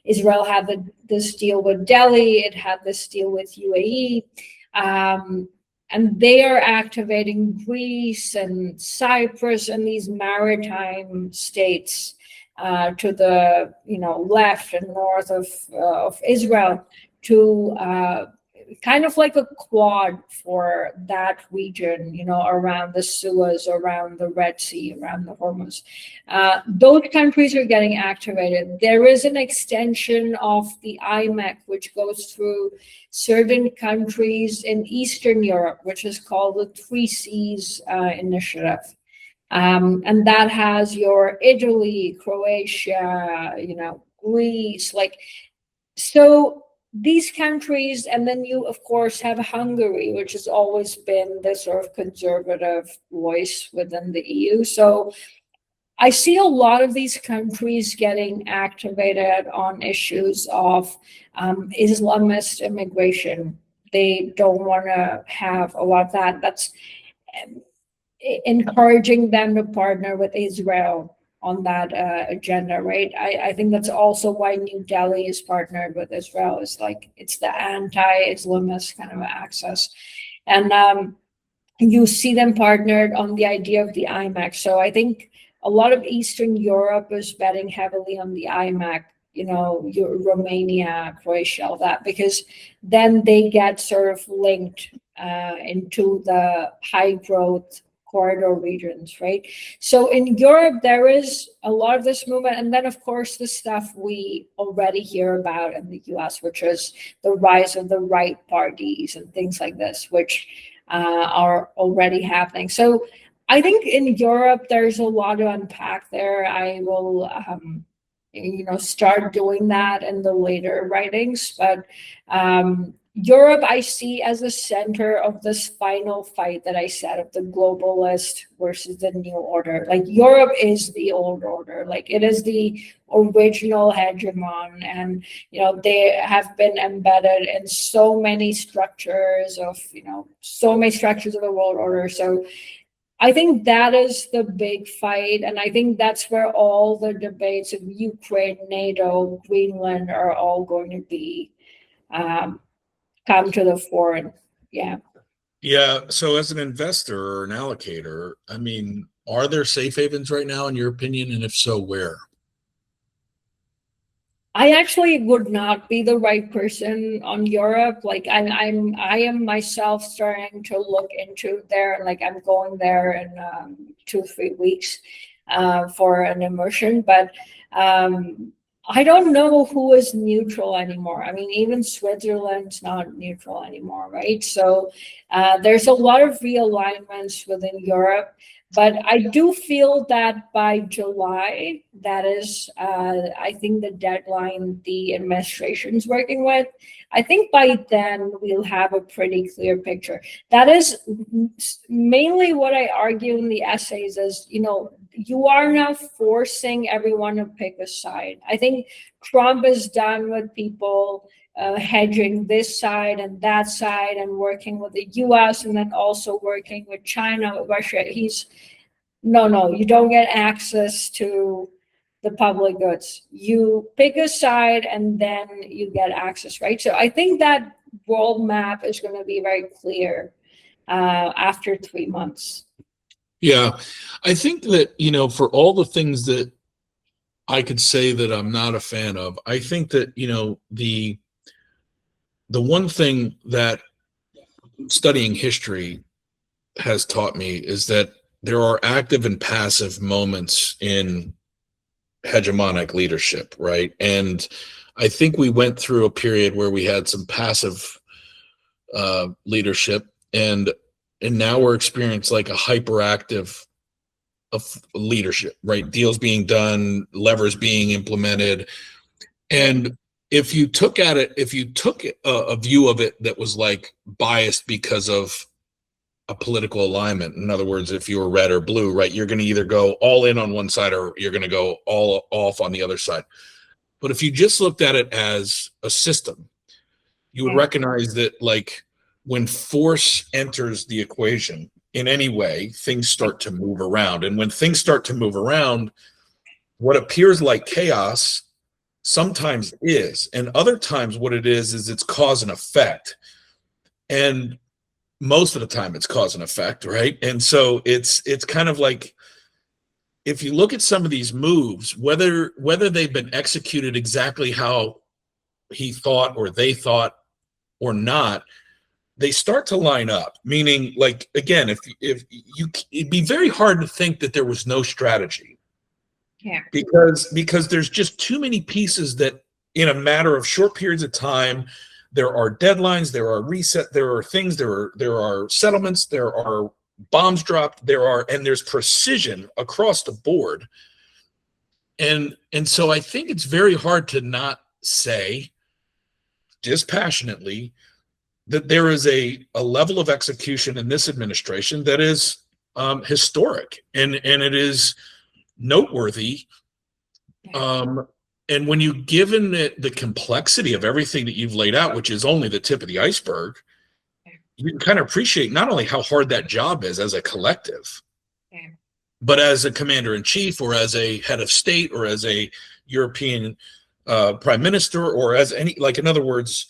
Israel had this deal with Delhi, it had this deal with UAE, and they are activating Greece and Cyprus and these maritime states to the left and north of Israel to kind of like a quad for that region, around the Suez, around the Red Sea, around the Hormuz. Those countries are getting activated. There is an extension of the ATOMIQ, which goes through certain countries in Eastern Europe, which is called the Three Seas Initiative. And that has your Italy, Croatia, Greece, so these countries, and then you of course have Hungary, which has always been the sort of conservative voice within the EU. So I see a lot of these countries getting activated on issues of Islamist immigration. They don't want to have a lot of that. That's encouraging them to partner with Israel on that agenda, right? I think that's also why New Delhi is partnered with Israel. It's the anti-Islamist kind of access. And you see them partnered on the idea of the ATOMIQ. So I think a lot of Eastern Europe is betting heavily on the ATOMIQ, Romania, Croatia, all that, because then they get sort of linked into the high growth corridor regions, right? So in Europe, there is a lot of this movement. And then, of course, the stuff we already hear about in the US, which is the rise of the right parties and things like this, which are already happening. So I think in Europe, there's a lot to unpack there. I will, start doing that in the later writings. But Europe, I see as the center of this final fight that I said of the globalist versus the new order. Europe is the old order. It is the original hegemon, and they have been embedded in so many structures of the world order. So I think that is the big fight, and I think that's where all the debates of Ukraine, NATO, Greenland are all going to be come to the fore. Yeah. So as an investor or an allocator, I mean, are there safe havens right now in your opinion, and if so, where? I actually would not be the right person on Europe. I am myself starting to look into there. I'm going there in 2-3 weeks for an immersion, but I don't know who is neutral anymore. I mean, even Switzerland's not neutral anymore, right? So there's a lot of realignments within Europe. But I do feel that by July, that is, I think, the deadline the administration's working with. I think by then we'll have a pretty clear picture. That is mainly what I argue in the essays is, you are now forcing everyone to pick a side. I think Trump is done with people hedging this side and that side and working with the US and then also working with China, with Russia. No, you don't get access to the public goods. You pick a side and then you get access, right? So I think that world map is going to be very clear after 3 months. Yeah, I think that, for all the things that I could say that I'm not a fan of, I think that, the one thing that studying history has taught me is that there are active and passive moments in hegemonic leadership, right? And I think we went through a period where we had some passive leadership, and now we're experiencing a hyperactive of leadership, right? Deals being done, levers being implemented. And if you took a view of it that was like biased because of a political alignment, in other words, if you were red or blue, right, you're going to either go all in on one side or you're going to go all off on the other side. But if you just looked at it as a system, you would recognize that, like, when force enters the equation in any way, things start to move around. And when things start to move around, what appears like chaos sometimes is, and other times what it is it's cause and effect. And most of the time it's cause and effect, right? And so it's kind of like, if you look at some of these moves, whether they've been executed exactly how he thought or they thought or not, they start to line up. Meaning, like, again, if you, it'd be very hard to think that there was no strategy. Yeah. Because there's just too many pieces that, in a matter of short periods of time, there are deadlines, there are reset, there are things, there are settlements, there are bombs dropped, and there's precision across the board. And so I think it's very hard to not say dispassionately that there is a level of execution in this administration that is historic, and it is noteworthy. And when you given the complexity of everything that you've laid out, which is only the tip of the iceberg, you can kind of appreciate not only how hard that job is as a collective, but as a commander-in-chief, or as a head of state, or as a European prime minister, or as any, like, in other words,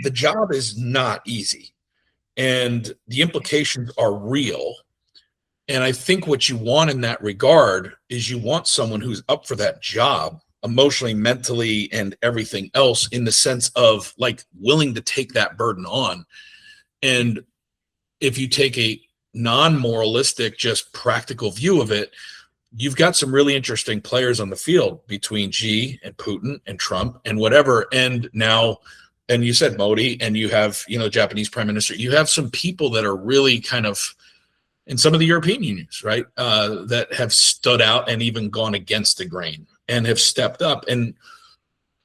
the job is not easy, and the implications are real. And I think what you want in that regard is you want someone who's up for that job emotionally, mentally, and everything else, in the sense of, like, willing to take that burden on. And if you take a non-moralistic, just practical view of it, you've got some really interesting players on the field between Xi and Putin and Trump and whatever. And now, and you said Modi, and you have, Japanese prime minister, you have some people that are really kind of, in some of the European unions, right, that have stood out and even gone against the grain and have stepped up. And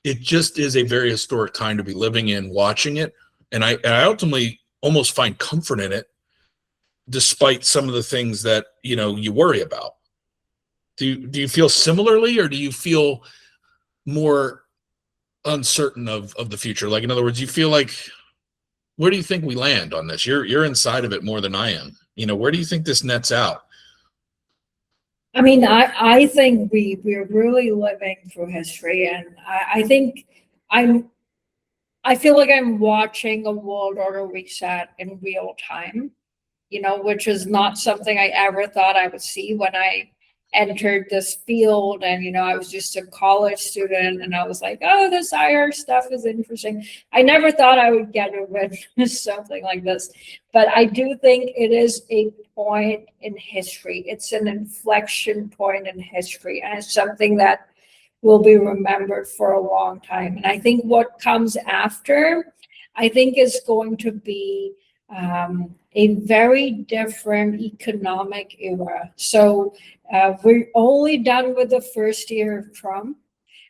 it just is a very historic time to be living in, watching it. And I ultimately almost find comfort in it, despite some of the things that, you worry about. Do you feel similarly, or do you feel more uncertain of the future? Like, in other words, you feel like, where do you think we land on this? You're inside of it more than I am. Where do you think this nets out? I mean, I think we're really living through history, and I think I feel like I'm watching a world order reset in real time, which is not something I ever thought I would see when I entered this field. And I was just a college student, and I was like, oh, this IR stuff is interesting. I never thought I would get to witness something like this, but I do think it is a point in history. It's an inflection point in history, and it's something that will be remembered for a long time. And I think what comes after, I think, is going to be a very different economic era. So we're only done with the first year of Trump.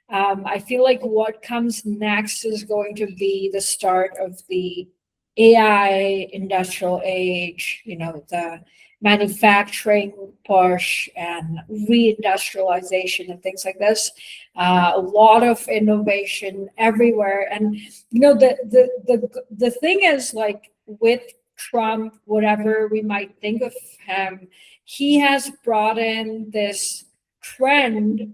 I feel like what comes next is going to be the start of the AI industrial age, the manufacturing push and reindustrialization and things like this. A lot of innovation everywhere. And the thing is, like, with Trump, whatever we might think of him, he has brought in this trend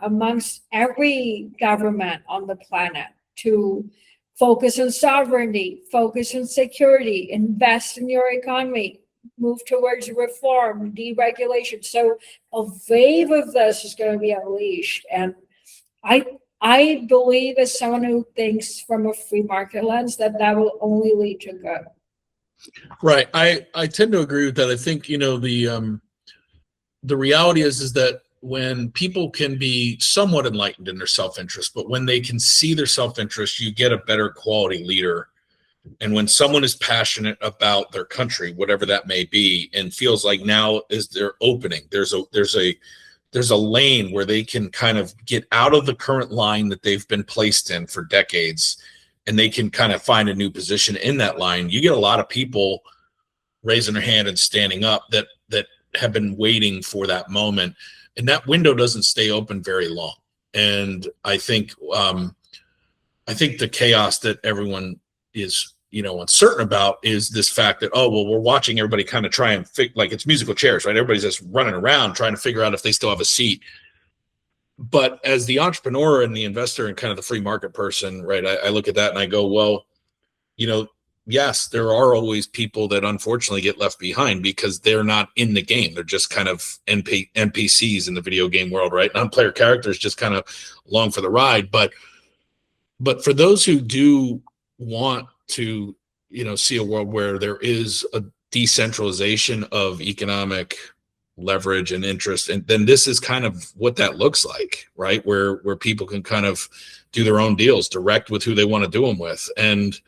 amongst every government on the planet to focus on sovereignty, focus on security, invest in your economy, move towards reform, deregulation. So a wave of this is going to be unleashed. And I believe, as someone who thinks from a free market lens, that will only lead to good. Right. I tend to agree with that. I think, the reality is that when people can be somewhat enlightened in their self-interest, but when they can see their self-interest, you get a better quality leader And when someone is passionate about their country, whatever that may be, and feels like now is their opening, there's a lane where they can kind of get out of the current line that they've been placed in for decades, and they can kind of find a new position in that line. You get a lot of people raising their hand and standing up that have been waiting for that moment, and that window doesn't stay open very long. And I think the chaos that everyone is uncertain about is this fact that, oh, well, we're watching everybody kind of try and like it's musical chairs, right? Everybody's just running around trying to figure out if they still have a seat. But as the entrepreneur and the investor and kind of the free market person, right, I look at that and I go, well, yes, there are always people that unfortunately get left behind because they're not in the game. They're just kind of NPCs in the video game world, right? Non-player characters just kind of along for the ride. But for those who do want to, see a world where there is a decentralization of economic leverage and interest, and then this is kind of what that looks like, right? Where people can kind of do their own deals direct with who they want to do them with. And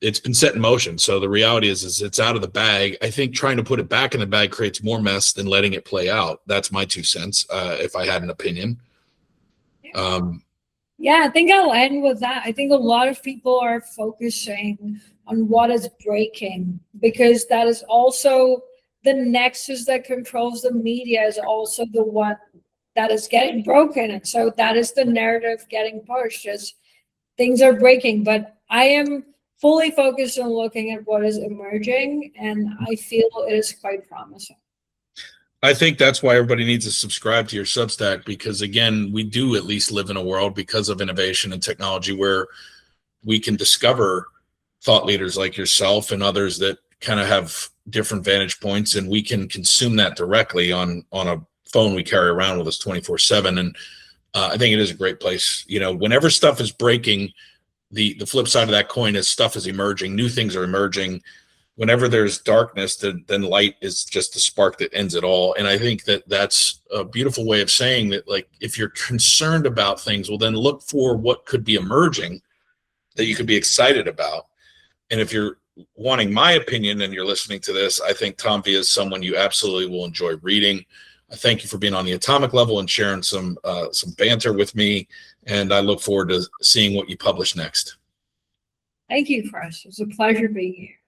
it's been set in motion. So the reality is it's out of the bag. I think trying to put it back in the bag creates more mess than letting it play out. That's my 2 cents. If I had an opinion. Yeah, I think I'll end with that. I think a lot of people are focusing on what is breaking, because that is also the nexus that controls the media, is also the one that is getting broken. And so that is the narrative getting pushed, is things are breaking. But I am fully focused on looking at what is emerging, and I feel it is quite promising. I think that's why everybody needs to subscribe to your Substack, because again, we do at least live in a world, because of innovation and technology, where we can discover thought leaders like yourself and others that kind of have different vantage points, and we can consume that directly on a phone we carry around with us 24/7. And I think it is a great place. Whenever stuff is breaking, the flip side of that coin is stuff is emerging, new things are emerging. Whenever there's darkness, then light is just the spark that ends it all. And I think that's a beautiful way of saying that, like, if you're concerned about things, well, then look for what could be emerging that you could be excited about. And if you're wanting my opinion and you're listening to this, I think Tanvi is someone you absolutely will enjoy reading. I thank you for being on the Atomic Level and sharing some banter with me. And I look forward to seeing what you publish next. Thank you, Chris. It was a pleasure being here.